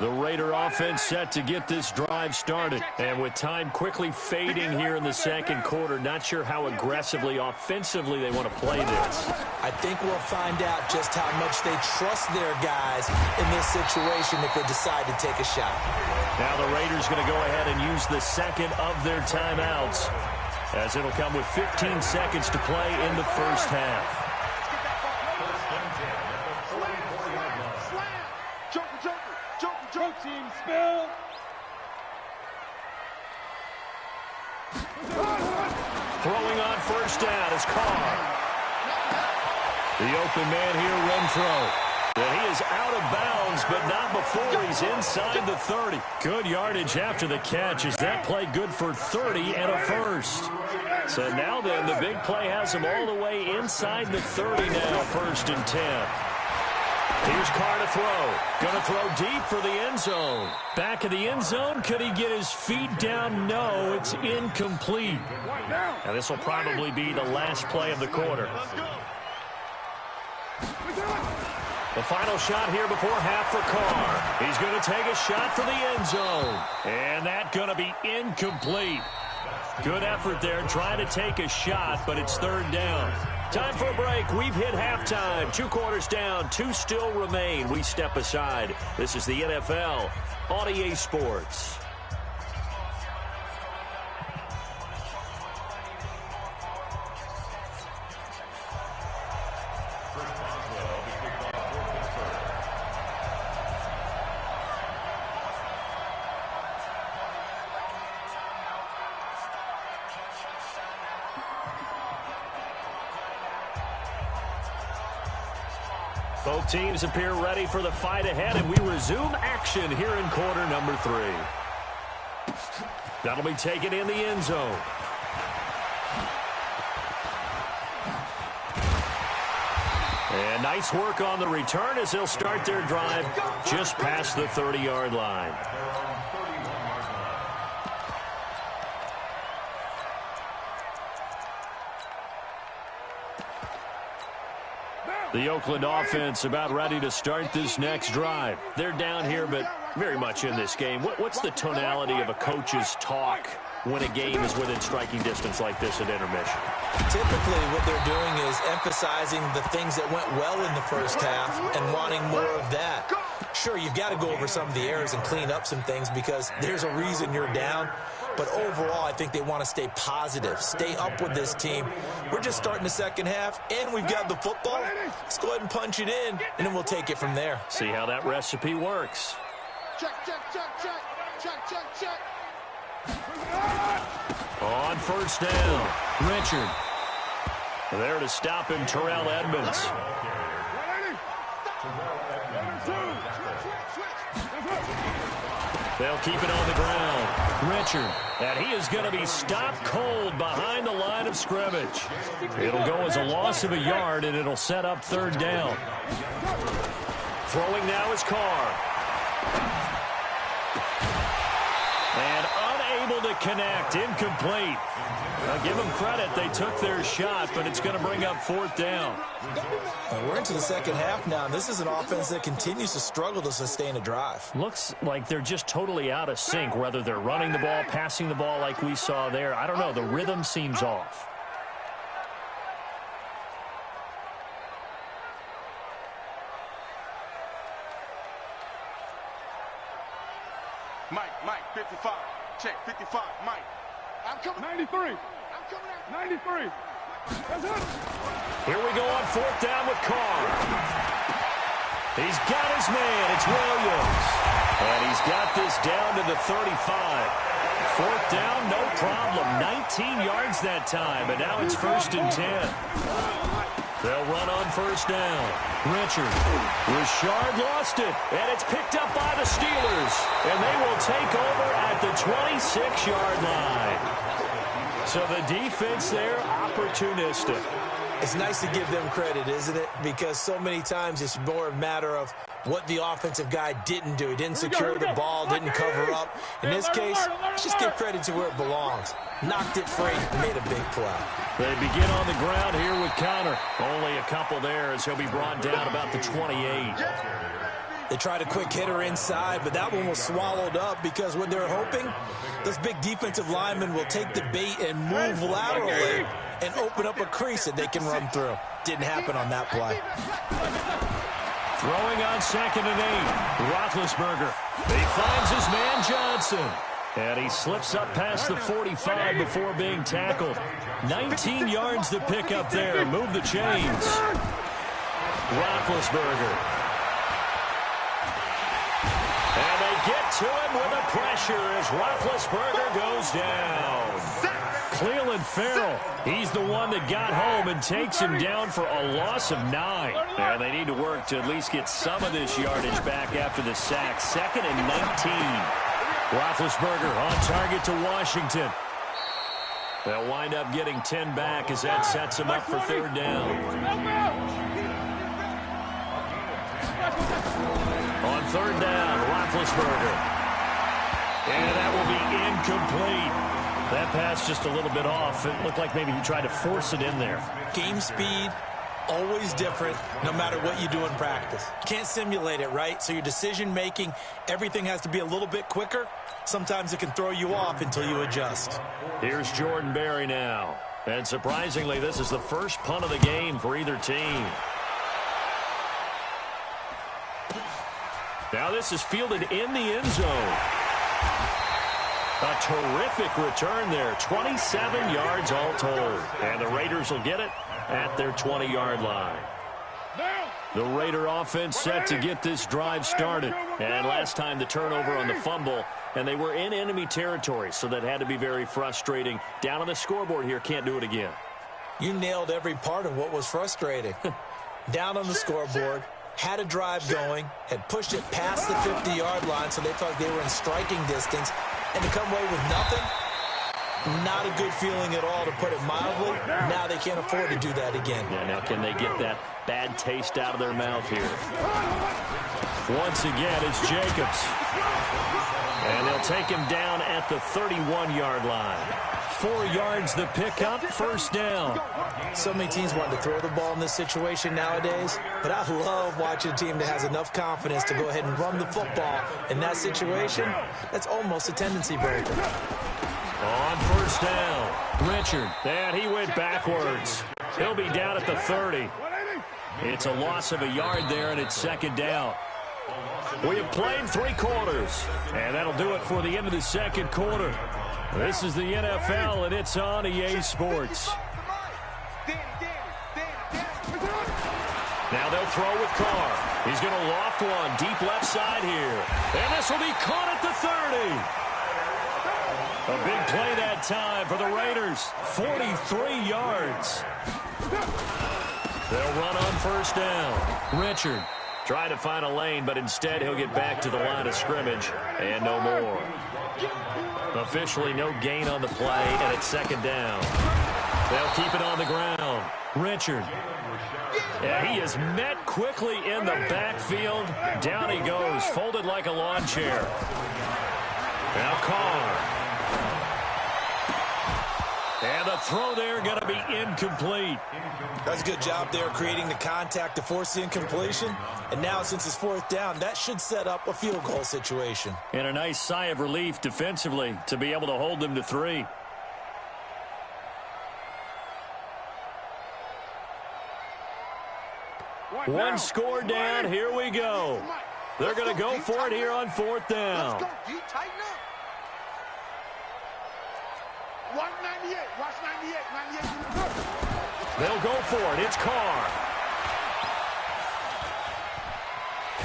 The Raider offense set to get this drive started. And with time quickly fading here in the second quarter, not sure how aggressively, offensively they want to play this. I think we'll find out just how much they trust their guys in this situation if they decide to take a shot. Now the Raiders going to go ahead and use the second of their timeouts, as it'll come with 15 seconds to play in the first half. Team spill. Throwing on first down is Carr. The open man here, Renfro. And he is out of bounds, but not before he's inside the 30. Good yardage after the catch as that play good for 30 and a first. So now then, the big play has him all the way inside the 30 now, 1st and 10. Here's Carr to throw. Going to throw deep for the end zone. Back of the end zone. Could he get his feet down? No, it's incomplete. Now this will probably be the last play of the quarter. The final shot here before half for Carr. He's going to take a shot for the end zone. And that's going to be incomplete. Good effort there trying to take a shot, but it's 3rd down. Time for a break. We've hit halftime. 2 quarters down. 2 still remain. We step aside. This is the NFL on EA Sports. Both teams appear ready for the fight ahead, and we resume action here in quarter number 3. That'll be taken in the end zone. And nice work on the return as they'll start their drive just past the 30-yard line. The Oakland offense about ready to start this next drive. They're down here, but very much in this game. What's the tonality of a coach's talk when a game is within striking distance like this at intermission? Typically, what they're doing is emphasizing the things that went well in the first half and wanting more of that. Sure, you've got to go over some of the errors and clean up some things because there's a reason you're down. But overall, I think they want to stay positive, stay up with this team. We're just starting the second half, and we've got the football. Let's go ahead and punch it in, and then we'll take it from there. See how that recipe works. Check, check, check, check. Check. On first down, Richard. There to stop him, Terrell Edmonds. They'll keep it on the ground. Richard, and he is going to be stopped cold behind the line of scrimmage. It'll go as a loss of a yard, and it'll set up third down. Throwing now is Carr. And unable to connect, incomplete. Now give them credit, they took their shot, but it's going to bring up fourth down. And we're into the second half now, and this is an offense that continues to struggle to sustain a drive. Looks like they're just totally out of sync, whether they're running the ball, passing the ball like we saw there. I don't know, the rhythm seems off. Mike, 55. Check, 55, Mike. I'm coming. 93. I'm coming out. 93. That's it. Here we go on fourth down with Carr. He's got his man. It's Williams. And he's got this down to the 35. Fourth down, no problem. 19 yards that time, but now it's first and 10. They'll run on first down. Richard. Richard lost it, and it's picked up by the Steelers. And they will take over at the 26-yard line. So the defense there, opportunistic. It's nice to give them credit, isn't it? Because so many times it's more a matter of what the offensive guy didn't do. He didn't secure the ball, didn't cover up. In this case, let's just give credit to where it belongs. Knocked it free, made a big play. They begin on the ground here with Connor. Only a couple there as he'll be brought down about the 28. They tried a quick hitter inside, but that one was swallowed up because what they're hoping, this big defensive lineman will take the bait and move laterally and open up a crease that they can run through. Didn't happen on that play. Throwing on second and 8. Roethlisberger. He finds his man Johnson. And he slips up past the 45 before being tackled. 19 yards to pick up there. Move the chains. Roethlisberger. And they get to him with the pressure as Roethlisberger goes down. Cleveland Farrell, he's the one that got home and takes him down for a loss of 9. And they need to work to at least get some of this yardage back after the sack. Second and 19. Roethlisberger on target to Washington. They'll wind up getting 10 back as that sets them up for third down. On third down, Roethlisberger. And that will be incomplete. That pass just a little bit off. It looked like maybe he tried to force it in there. Game speed, always different no matter what you do in practice. You can't simulate it, right? So your decision-making, everything has to be a little bit quicker. Sometimes it can throw you off until you adjust. Here's Jordan Berry now. And surprisingly, this is the first punt of the game for either team. Now this is fielded in the end zone. A terrific return there. 27 yards all told. And the Raiders will get it at their 20-yard line. The Raider offense set to get this drive started. And last time the turnover on the fumble, and they were in enemy territory, so that had to be very frustrating. Down on the scoreboard here, can't do it again. You nailed every part of what was frustrating. Down on the scoreboard, had a drive going, had pushed it past the 50-yard line, so they thought they were in striking distance, and to come away with nothing, not a good feeling at all, to put it mildly. Now they can't afford to do that again. Yeah, now can they get that bad taste out of their mouth here? Once again, it's Jacobs. And they'll take him down at the 31-yard line. 4 yards the pickup, first down. So many teams want to throw the ball in this situation nowadays, but I love watching a team that has enough confidence to go ahead and run the football. In that situation, that's almost a tendency breaker. On first down, Richard. And he went backwards. He'll be down at the 30. It's a loss of a yard there, and it's second down. We have played 3 quarters, and that'll do it for the end of the second quarter. This is the NFL, and it's on EA Sports. Now they'll throw with Carr. He's going to loft one deep left side here. And this will be caught at the 30. A big play that time for the Raiders. 43 yards. They'll run on first down. Richard trying to find a lane, but instead he'll get back to the line of scrimmage and no more. Officially no gain on the play, and it's second down. They'll keep it on the ground. Richard. Yeah, he is met quickly in the backfield. Down he goes, folded like a lawn chair. Now Carr. And the throw there going to be incomplete. That's a good job there creating the contact to force the incompletion. And now since it's fourth down, that should set up a field goal situation. And a nice sigh of relief defensively to be able to hold them to 3. One score down. Here we go. They're going to go for it here on fourth down. Let's go, D. Tighten up. Watch 98. Watch 98. 98. They'll go for it. It's Carr.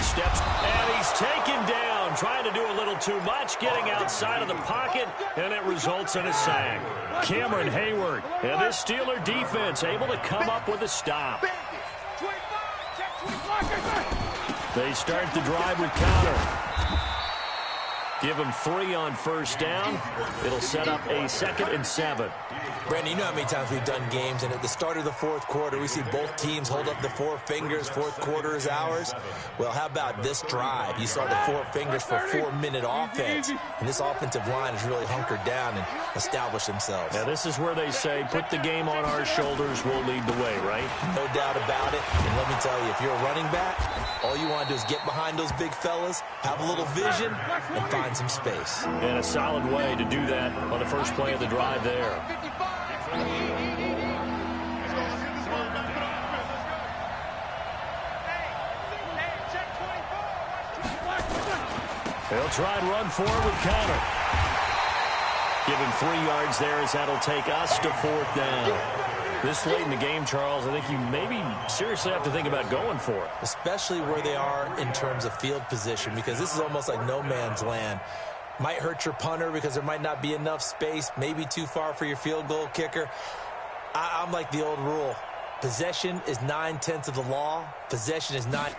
Steps, and he's taken down. Trying to do a little too much, getting outside of the pocket, and it results in a sack. Cameron Hayward, and this Steeler defense able to come up with a stop. They start the drive with Connor. Give him 3 on first down. It'll set up a 2nd and 7. Brandon, you know how many times we've done games, and at the start of the fourth quarter, we see both teams hold up the 4 fingers. Fourth quarter is ours. Well, how about this drive? You saw the 4 fingers for 4-minute offense, and this offensive line has really hunkered down and established themselves. Now, this is where they say, put the game on our shoulders, we'll lead the way, right? No doubt about it. And let me tell you, if you're a running back, all you want to do is get behind those big fellas, have a little vision, and find some space. And a solid way to do that on the first play of the drive there. They'll try and run forward with Connor. Give him 3 yards there as that'll take us to fourth down. This late in the game, Charles, I think you maybe seriously have to think about going for it. Especially where they are in terms of field position, because this is almost like no man's land. Might hurt your punter because there might not be enough space, maybe too far for your field goal kicker. I'm like the old rule. Possession is 9/10 of the law. Possession is not.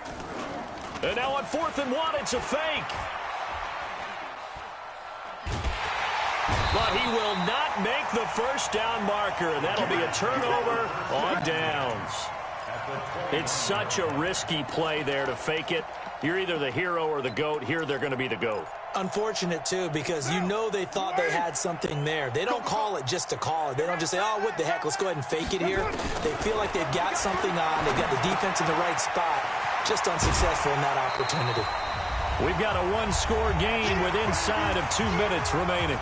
And now on 4th and 1, it's a fake. But he will not make the first down marker, and that'll be a turnover on downs. It's such a risky play there to fake it. You're either the hero or the GOAT. Here they're going to be the GOAT. Unfortunate, too, because you know they thought they had something there. They don't call it just to call it. They don't just say, oh, what the heck, let's go ahead and fake it here. They feel like they've got something on. They've got the defense in the right spot. Just unsuccessful in that opportunity. We've got a 1-score game with inside of 2 minutes remaining.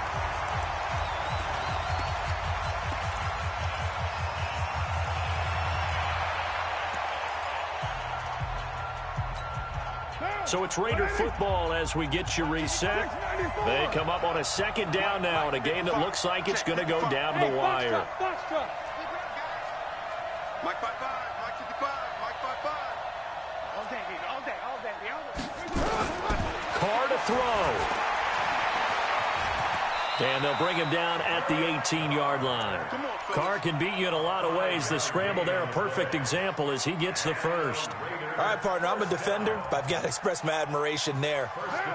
So it's Raider football as we get you reset. They come up on a 2nd down now in a game that looks like it's going to go down to the wire. Mike 55, Mike 55, Mike 55. All day. Carr to throw. And they'll bring him down at the 18-yard line. Carr can beat you in a lot of ways. The scramble there, a perfect example as he gets the first. All right, partner, I'm a defender, but I've got to express my admiration there.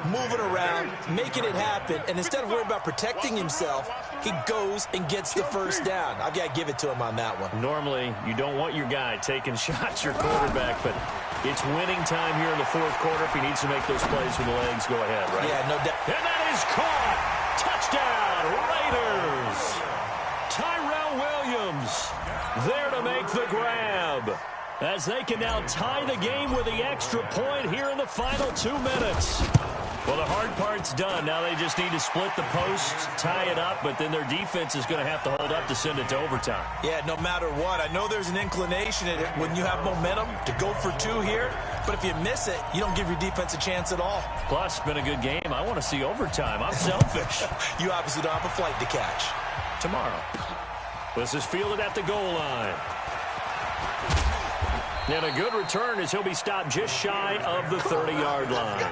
Moving around, making it happen, and instead of worrying about protecting himself, he goes and gets the first down. I've got to give it to him on that one. Normally, you don't want your guy taking shots, your quarterback, but it's winning time here in the fourth quarter. If he needs to make those plays with the legs, go ahead, right? Yeah, no doubt. And that is caught. Touchdown, Raiders. Tyrell Williams there to make the grab, as they can now tie the game with the extra point here in the final 2 minutes. Well, the hard part's done. Now they just need to split the posts, tie it up, but then their defense is going to have to hold up to send it to overtime. Yeah, no matter what. I know there's an inclination when you have momentum to go for 2 here, but if you miss it, you don't give your defense a chance at all. Plus, it's been a good game. I want to see overtime. I'm selfish. You obviously don't have a flight to catch. Tomorrow. This is fielded at the goal line. And a good return as he'll be stopped just shy of the 30-yard line.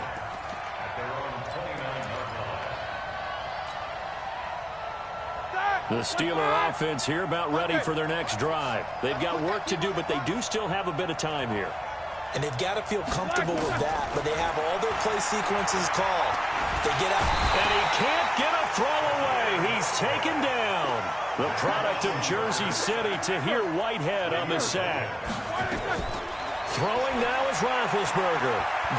The Steeler offense here about ready for their next drive. They've got work to do, but they do still have a bit of time here. And they've got to feel comfortable with that, but they have all their play sequences called. They get out. And he can't get a throw away. He's taken down. The product of Jersey City, Tahir Whitehead on the sack. Throwing now is Roethlisberger.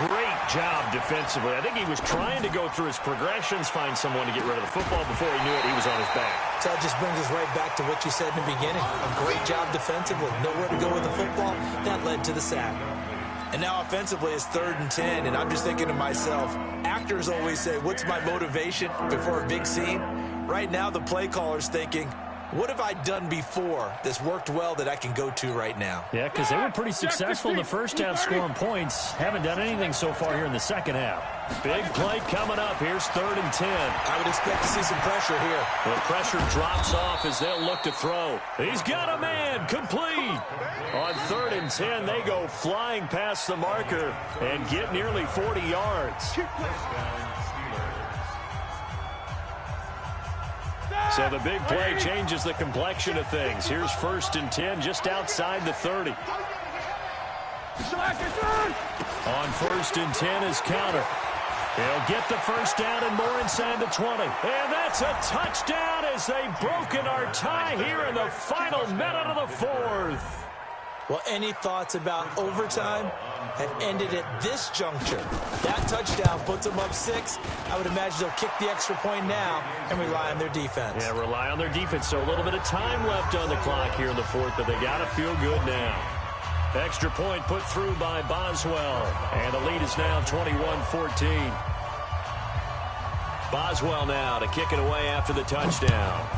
Great job defensively. I think he was trying to go through his progressions, find someone to get rid of the football. Before he knew it, he was on his back. So that just brings us right back to what you said in the beginning. A great job defensively. Nowhere to go with the football. That led to the sack. And now offensively it's 3rd and 10, and I'm just thinking to myself, actors always say, what's my motivation before a big scene? Right now the play caller's thinking, what have I done before that's worked well that I can go to right now? Yeah, because they were pretty successful in the first half scoring points. Haven't done anything so far here in the second half. Big play coming up. Here's 3rd and 10. I would expect to see some pressure here. The pressure drops off as they'll look to throw. He's got a man. Complete. On 3rd and 10, they go flying past the marker and get nearly 40 yards. So the big play changes the complexion of things. Here's 1st and 10 just outside the 30. On 1st and 10 is counter. He'll get the first down and more inside the 20. And that's a touchdown as they've broken our tie here in the final minute of the 4th. Well, any thoughts about overtime have ended at this juncture. That touchdown puts them up 6. I would imagine they'll kick the extra point now and rely on their defense. Yeah, rely on their defense. So a little bit of time left on the clock here in the 4th, but they got to feel good now. Extra point put through by Boswell, and the lead is now 21-14. Boswell now to kick it away after the touchdown.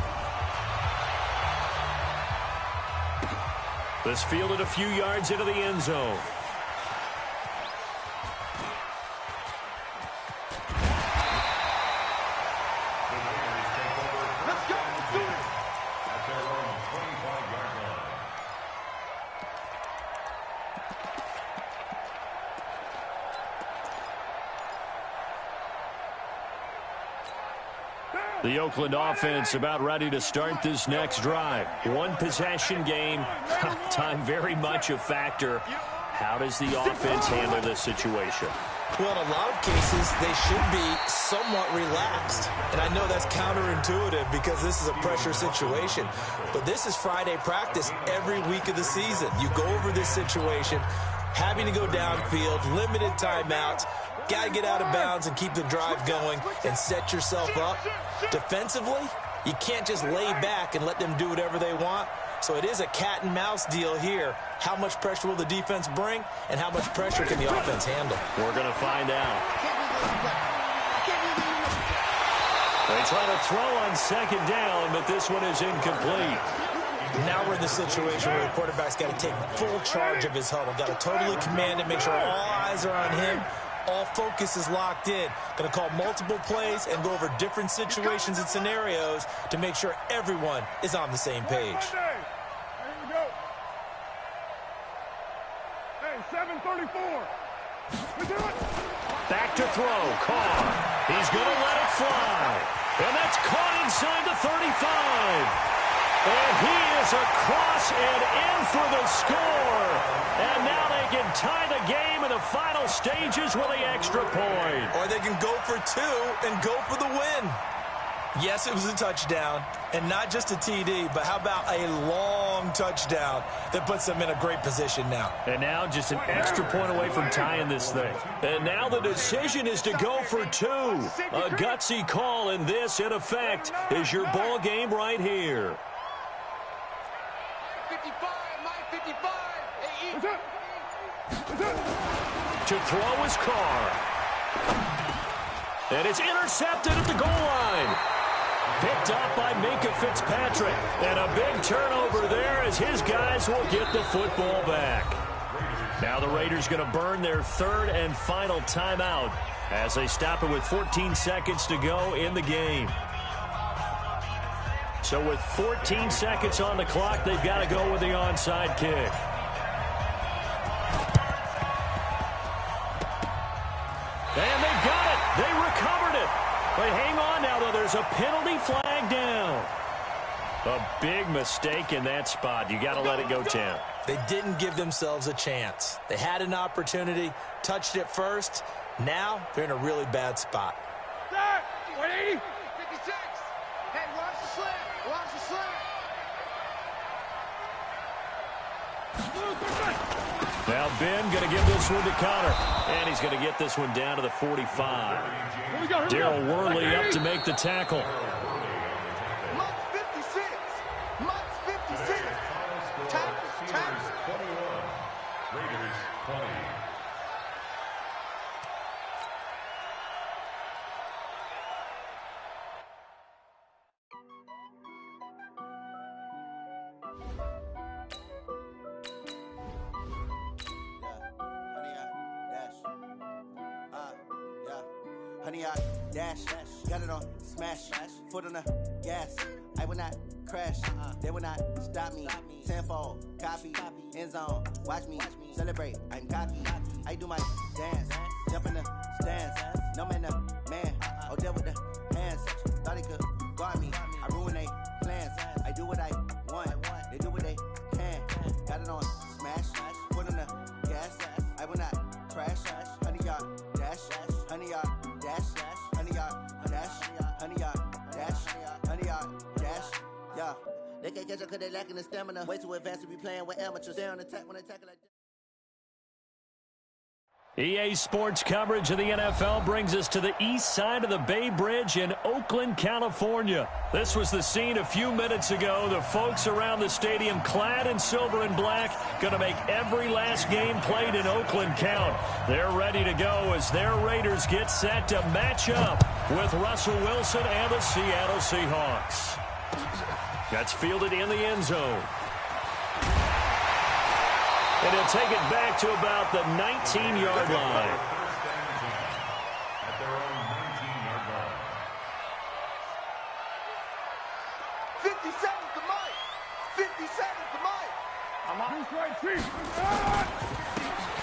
This fielded a few yards into the end zone. Let's go. Let's do it. At their own 25-yard line. The Oakland offense about ready to start this next drive. One possession game. Time very much a factor. How does the offense handle this situation? Well, in a lot of cases, they should be somewhat relaxed. And I know that's counterintuitive because this is a pressure situation. But this is Friday practice every week of the season. You go over this situation, having to go downfield, limited timeouts, got to get out of bounds and keep the drive going and set yourself up. Defensively, you can't just lay back and let them do whatever they want. So it is a cat and mouse deal here. How much pressure will the defense bring, and how much pressure can the offense handle? We're going to find out. They try to throw on 2nd down, but this one is incomplete. Now we're in the situation where the quarterback's got to take full charge of his huddle. Got to totally command it, make sure all eyes are on him. All focus is locked in. Going to call multiple plays and go over different situations and scenarios to make sure everyone is on the same page. Here we go. Hey, 7:34. We do it. Back to throw. Carr. He's going to let it fly. And that's caught inside the 35. And he is across and in for the score. And now they can tie the game in the final stages with the extra point. Or they can go for 2 and go for the win. Yes, it was a touchdown, and not just a TD, but how about a long touchdown that puts them in a great position now. And now just an extra point away from tying this thing. And now the decision is to go for 2. A gutsy call, and this, in effect, is your ball game right here. 55, my 55. Hey, What's up? What's up? To throw is Carr. And it's intercepted at the goal line. Picked up by Minka Fitzpatrick. And a big turnover there as his guys will get the football back. Now the Raiders going to burn their 3rd and final timeout as they stop it with 14 seconds to go in the game. So with 14 seconds on the clock, they've got to go with the onside kick. there's a penalty flag down. A big mistake in that spot. You got to let it go, Tam. They didn't give themselves a chance. They had an opportunity, touched it first. Now they're in a really bad spot. 180. 56. Hey, watch the slant. Watch the slant. Now Ben going to give this one to Connor. And he's going to get this one down to the 45. Daryl Worley up to make the tackle. Month 56. Month 56. Tackles. 21. Raiders 20. Honey, I dash, got it on, smash, foot on the gas. I will not crash, they will not stop me. Tenfold, copy, end zone, watch me celebrate. I'm cocky, I do my dance, jump in the stands. No man, man, oh, deal with the hands. Thought he could guard me, I ruin they plans. I do what I want, they do what they can. Got it on, smash, foot on the gas. I will not crash, honey, y'all dash, honey, y'all dash, honey, y'all dash, honey, y'all dash, honey, y'all dash, yeah. They can't catch up because they lacking the stamina. Way too advanced to be playing with amateurs. They're on attack when they tackle like that. EA Sports coverage of the NFL brings us to the east side of the Bay Bridge in Oakland, California. This was the scene a few minutes ago. The folks around the stadium clad in silver and black going to make every last game played in Oakland count. They're ready to go as their Raiders get set to match up with Russell Wilson and the Seattle Seahawks. That's fielded in the end zone. And he'll take it back to about the 19-yard line. At their own 19-yard line. 57's the mic. 57's the mic.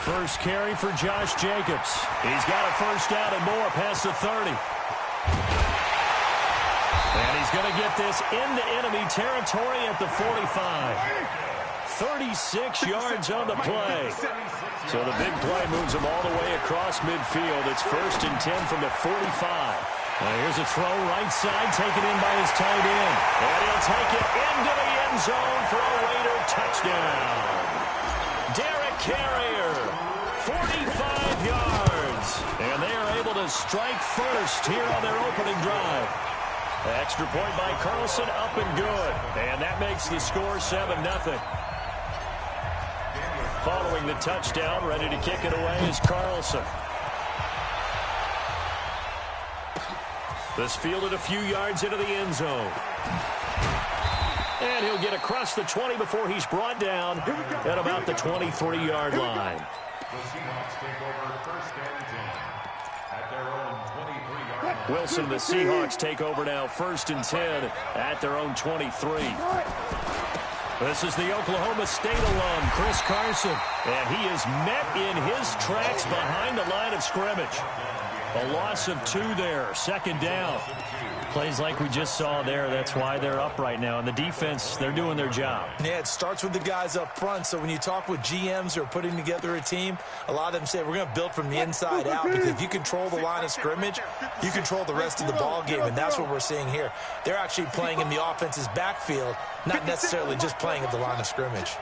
First carry for Josh Jacobs. He's got a first down and more past the 30. And he's going to get this into enemy territory at the 45. 36 yards on the play. So the big play moves him all the way across midfield. It's 1st and 10 from the 45. Now here's a throw right side taken in by his tight end. And he'll take it into the end zone for a Raider touchdown. Derek Carrier, 45 yards. And they are able to strike first here on their opening drive. Extra point by Carlson, up and good. And that makes the score 7-0. Following the touchdown, ready to kick it away is Carlson. This fielded a few yards into the end zone. And he'll get across the 20 before he's brought down at about the 23-yard line. The Seahawks take over 1st and 10 at their own 23-yard line. Wilson and the Seahawks take over now 1st and 10 at their own 23. This is the Oklahoma State alum, Chris Carson, and he is met in his tracks behind the line of scrimmage. A loss of 2 there, 2nd down. Plays like we just saw there, that's why they're up right now. And the defense, they're doing their job. Yeah, it starts with the guys up front. So when you talk with GMs who are putting together a team, a lot of them say we're going to build from the inside out, because if you control the line of scrimmage, you control the rest of the ball game, and that's what we're seeing here. They're actually playing in the offense's backfield, not necessarily just playing at the line of scrimmage.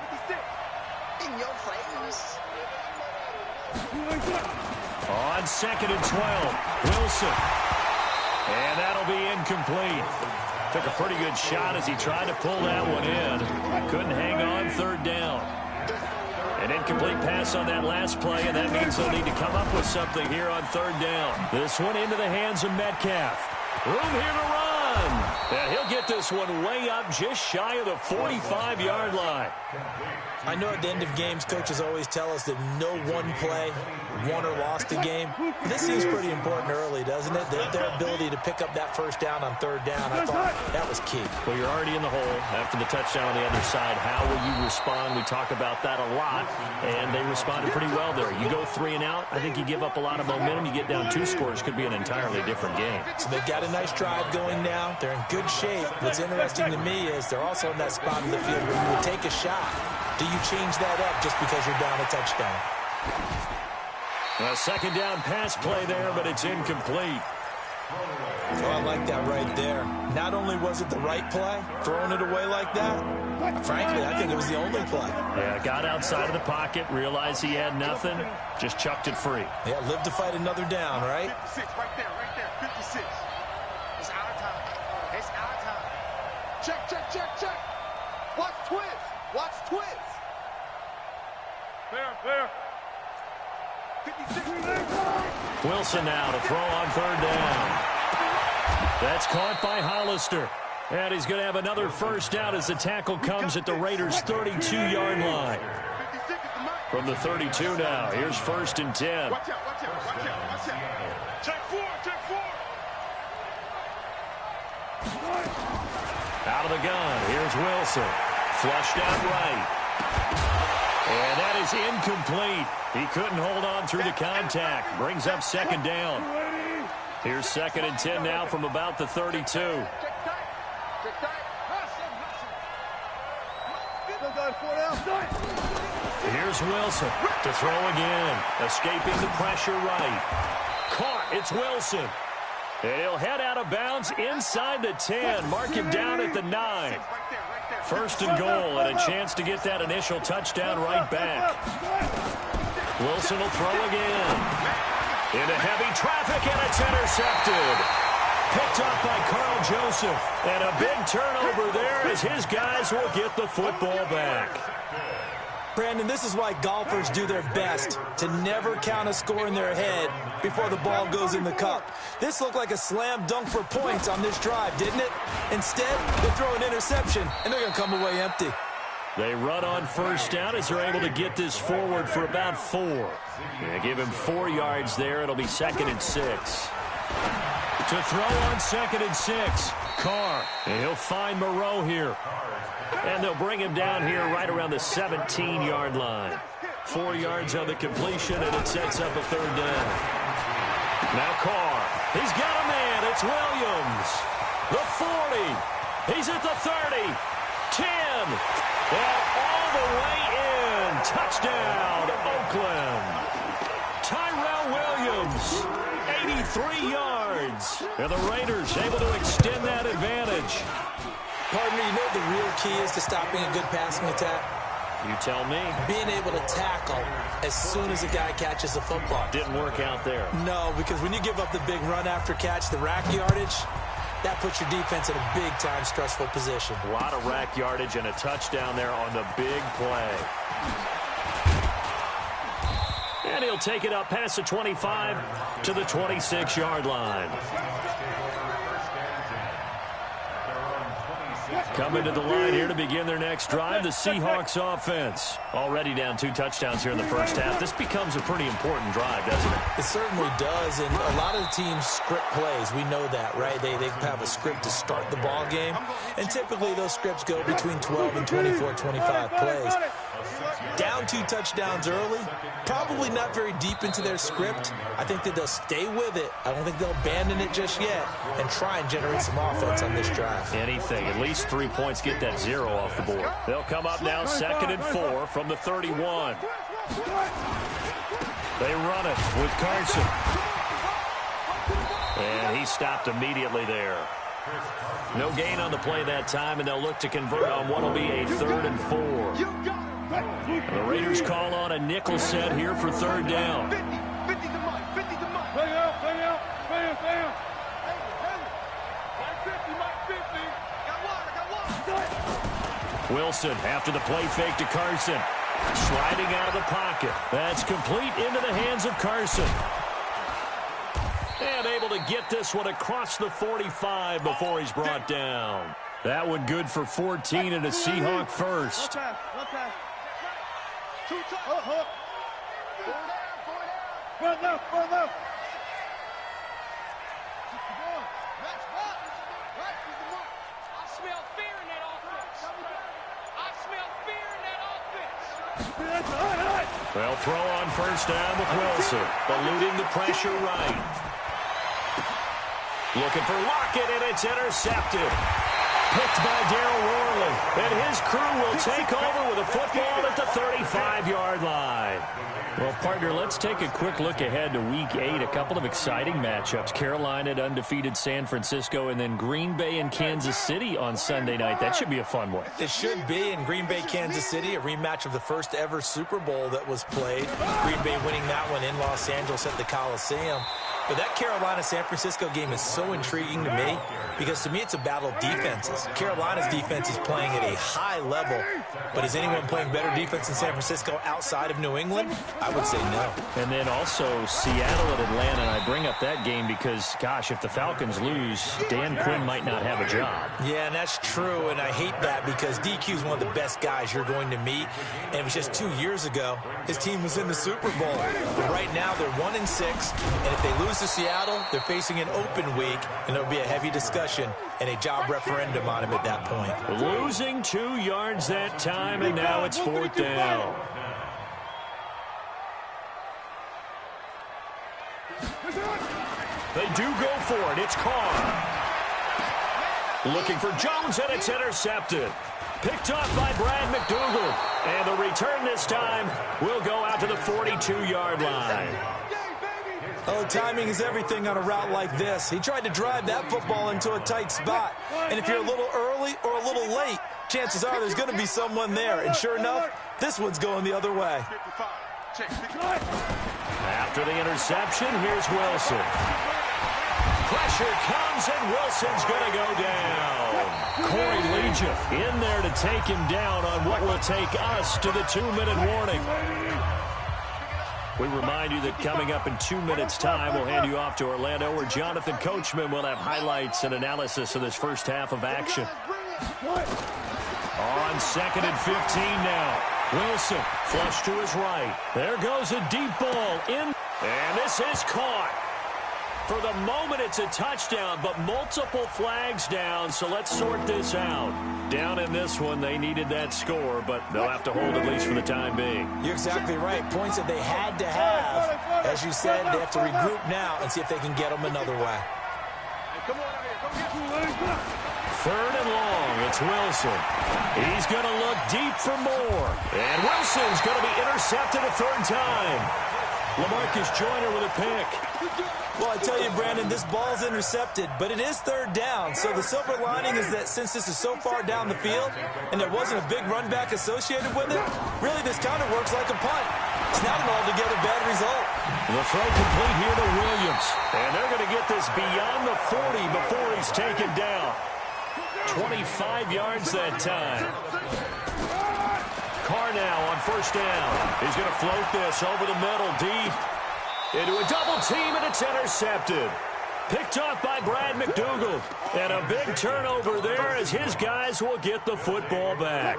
In your face. On 2nd and 12, Wilson. And that'll be incomplete. Took a pretty good shot as he tried to pull that one in. Couldn't hang on, 3rd down. An incomplete pass on that last play, and that means they'll need to come up with something here on 3rd down. This one into the hands of Metcalf. Room here to run. run. And he'll get this one way up just shy of the 45-yard line. I know at the end of games, coaches always tell us that no one play won or lost a game. But this seems pretty important early, doesn't it? Their ability to pick up that first down on third down, I thought that was key. Well, you're already in the hole after the touchdown on the other side. How will you respond? We talk about that a lot, and they responded pretty well there. You go 3 and out, I think you give up a lot of momentum. You get down 2 scores, could be an entirely different game. So they've got a nice drive going now. They're in good shape. What's interesting to me is they're also in that spot of the field where you would take a shot. Do you change that up just because you're down a touchdown? A second down pass play there, but it's incomplete. Oh, I like that right there. Not only was it the right play, throwing it away like that, frankly, I think it was the only play. Yeah, got outside of the pocket, realized he had nothing, just chucked it free. Yeah, live to fight another down, right? 56, right there, 56. It's our time. It's our time. Check, check, check, check. Watch twist. Watch twist. There. 56. Wilson now to throw on third down. That's caught by Hollister. And he's going to have another first down as the tackle comes at the Raiders' 32-yard line. From the 32 now, here's 1st and 10. Watch out. Check 4. Out of the gun, here's Wilson. Flushed out right. And that is incomplete. He couldn't hold on through the contact. Brings up 2nd down. Here's 2nd and 10 now from about the 32. Here's Wilson to throw again. Escaping the pressure right. Caught. It's Wilson. And he'll head out of bounds inside the 10. Mark him down at the 9. 1st and goal and a chance to get that initial touchdown right back. Wilson will throw again. Into heavy traffic, and it's intercepted. Picked up by Carl Joseph. And a big turnover there as his guys will get the football back. Brandon, this is why golfers do their best to never count a score in their head before the ball goes in the cup. This looked like a slam dunk for points on this drive, didn't it? Instead, they throw an interception, and they're going to come away empty. They run on first down as they're able to get this forward for about 4. They give him 4 yards there. It'll be 2nd and 6. To throw on 2nd and 6. Carr. And he'll find Moreau here. And they'll bring him down here right around the 17-yard line. 4 yards on the completion, and it sets up a 3rd down. Now Carr. He's got a man. It's Williams. The 40. He's at the 30. 10. And all the way in. Touchdown, Oakland. Tyrell Williams. 83 yards. And the Raiders able to extend that advantage. Partner, you know what the real key is to stopping a good passing attack? You tell me. Being able to tackle as soon as a guy catches the football. Didn't work out there. No, because when you give up the big run after catch, the rack yardage, that puts your defense in a big-time stressful position. A lot of rack yardage and a touchdown there on the big play. And he'll take it up past the 25 to the 26-yard line. Coming to the line here to begin their next drive, the Seahawks offense. Already down 2 touchdowns here in the first half. This becomes a pretty important drive, doesn't it? It certainly does, and a lot of the teams script plays. We know that, right? They have a script to start the ball game, and typically those scripts go between 12 and 24, 25 plays. Down 2 touchdowns early, probably not very deep into their script. I think that they'll stay with it. I don't think they'll abandon it just yet and try and generate some offense on this drive. Anything, at least 3 points, get that 0 off the board. They'll come up now 2nd and 4 from the 31. They run it with Carson. And he stopped immediately there. No gain on the play that time, and they'll look to convert on what will be a 3rd and 4. The Raiders call on a nickel set here for 3rd down. 50 to Mike. Bang out. Mike 50. Got one. Wilson after the play fake to Carson. Sliding out of the pocket. That's complete into the hands of Carson. And able to get this one across the 45 before he's brought down. That one good for 14 and a Seahawk first. One pass. Two touch. Run left. I smell fear in that offense. I smell fear in that offense. They'll throw on first down with Wilson. Eluding the pressure right. Looking for Lockett, and it's intercepted. Picked by Darryl Worley. And his crew will take over with a football at the 35-yard line. Well, partner, let's take a quick look ahead to Week 8. A couple of exciting matchups. Carolina at undefeated San Francisco, and then Green Bay and Kansas City on Sunday night. That should be a fun one. It should be. In Green Bay, Kansas City, a rematch of the first ever Super Bowl that was played. Green Bay winning that one in Los Angeles at the Coliseum. But that Carolina-San Francisco game is so intriguing to me because to me it's a battle of defenses. Carolina's defense is playing at a high level, but is anyone playing better defense in San Francisco outside of New England? I would say no. And then also Seattle at Atlanta, and I bring up that game because, gosh, if the Falcons lose, Dan Quinn might not have a job. Yeah, and that's true, and I hate that because DQ is one of the best guys you're going to meet, and it was just 2 years ago his team was in the Super Bowl. But right now they're 1-6, and if they lose to Seattle, they're facing an open week, and there'll be a heavy discussion and a job referendum on him at that point. Losing 2 yards that time, and now it's fourth down. They do go for it. It's Carr. Looking for Jones, and it's intercepted. Picked off by Brad McDougal. And the return this time will go out to the 42-yard line. Oh, timing is everything on a route like this. He tried to drive that football into a tight spot. And if you're a little early or a little late, chances are there's going to be someone there. And sure enough, this one's going the other way. After the interception, here's Wilson. Pressure comes, and Wilson's going to go down. Corey Legia in there to take him down on what will take us to the 2-minute warning. We remind you that coming up in 2 minutes' time, we'll hand you off to Orlando, where Jonathan Coachman will have highlights and analysis of this first half of action. On 2nd and 15 now. Wilson, flush to his right. There goes a deep ball in, and this is caught. For the moment, it's a touchdown, but multiple flags down, so let's sort this out. Down in this one, they needed that score, but they'll have to hold at least for the time being. You're exactly right. Points that they had to have. As you said, they have to regroup now and see if they can get them another way. Third and long, it's Wilson. He's going to look deep for more. And Wilson's going to be intercepted a third time. LaMarcus Joyner with a pick. Well, I tell you, Brandon, this ball's intercepted, but it is third down. So the silver lining is that since this is so far down the field and there wasn't a big run back associated with it, really this kind of works like a punt. It's not an altogether bad result. The throw complete here to Williams. And they're going to get this beyond the 40 before he's taken down. 25 yards that time. Carr now on first down. He's going to float this over the middle deep. Into a double team, and it's intercepted. Picked off by Brad McDougal. And a big turnover there as his guys will get the football back.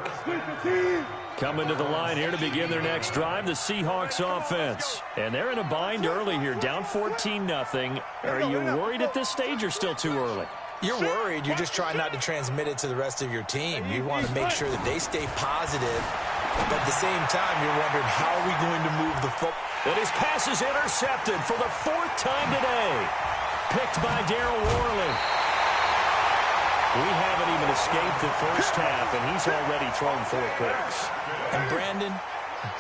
Coming to the line here to begin their next drive, the Seahawks offense. And they're in a bind early here, down 14-0. Are you worried at this stage or still too early? You're worried. You're just trying not to transmit it to the rest of your team. You want to make sure that they stay positive. But at the same time, you're wondering, how are we going to move the football? And his pass is intercepted for the 4th time today. Picked by Darryl Worley. We haven't even escaped the first half, and he's already thrown 4 picks. And Brandon,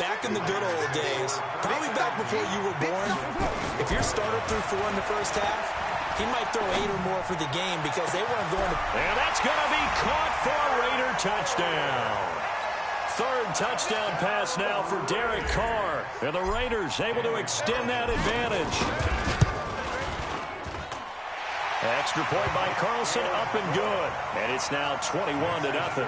back in the good old days, probably back before you were born, if your starter threw 4 in the first half, he might throw 8 or more for the game because they weren't going to. And that's going to be caught for a Raider touchdown. 3rd touchdown pass now for Derek Carr. And the Raiders able to extend that advantage. Extra point by Carlson, up and good. And it's now 21-0.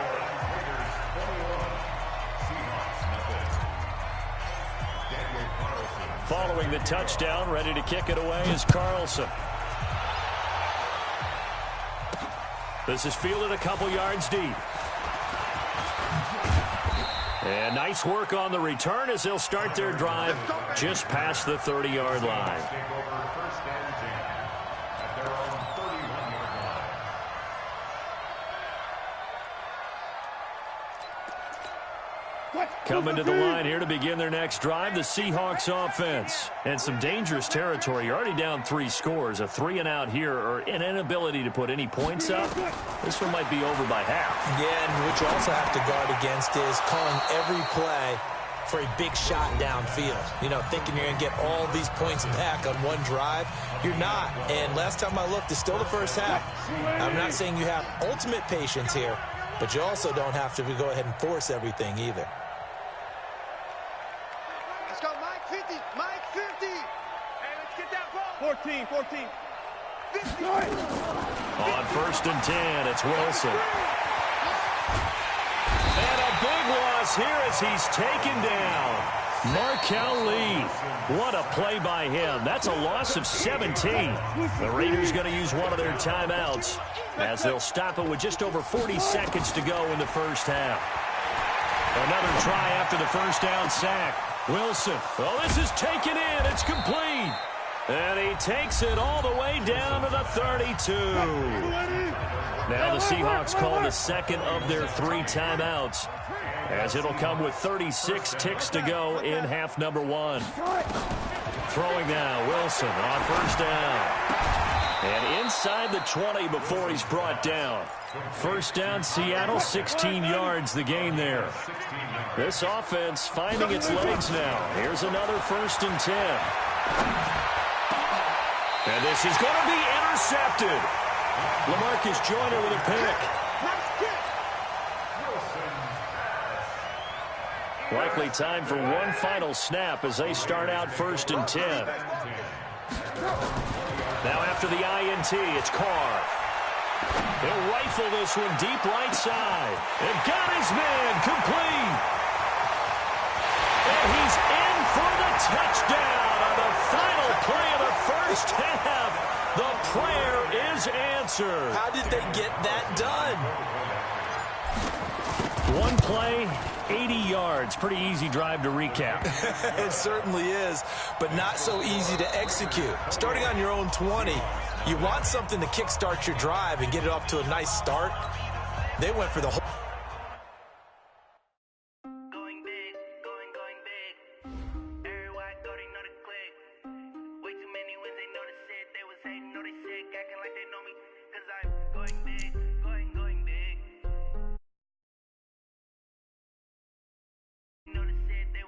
Following the touchdown, ready to kick it away is Carlson. This is fielded a couple yards deep. And nice work on the return as they'll start their drive just past the 30-yard line. Coming to the line here to begin their next drive, the Seahawks offense. And some dangerous territory. You're already down 3 scores. A 3-and-out here or an inability to put any points up. This one might be over by half. Yeah, and what you also have to guard against is calling every play for a big shot downfield. You know, thinking you're going to get all these points back on one drive. You're not. And last time I looked, it's still the first half. I'm not saying you have ultimate patience here, but you also don't have to go ahead and force everything either. Let's go, Mike 50. Mike 50. Hey, let's get that ball. 14. 50. On 1st and 10, it's Wilson. And a big loss here as he's taken down. Markel Lee. What a play by him. That's a loss of 17. The Raiders going to use one of their timeouts as they'll stop it with just over 40 seconds to go in the first half. Another try after the first down sack. Wilson. Oh, this is taken in. It's complete. And he takes it all the way down to the 32. Now the Seahawks call the second of their 3 timeouts, as it'll come with 36 ticks to go in half number 1. Throwing now, Wilson on 1st down. And inside the 20 before he's brought down. 1st down, Seattle, 16 yards the gain there. This offense finding its legs now. Here's another 1st and 10. And this is going to be intercepted. LaMarcus Joyner with a pick. Likely time for one final snap as they start out 1st and 10. Now after the INT, it's Carr. He'll rifle this one deep right side. And got his man complete. And he's in for the touchdown on the final play of the first half. The prayer is answered. How did they get that done? One play, 80 yards. Pretty easy drive to recap. It certainly is, but not so easy to execute. Starting on your own 20, you want something to kickstart your drive and get it off to a nice start. They went for the whole...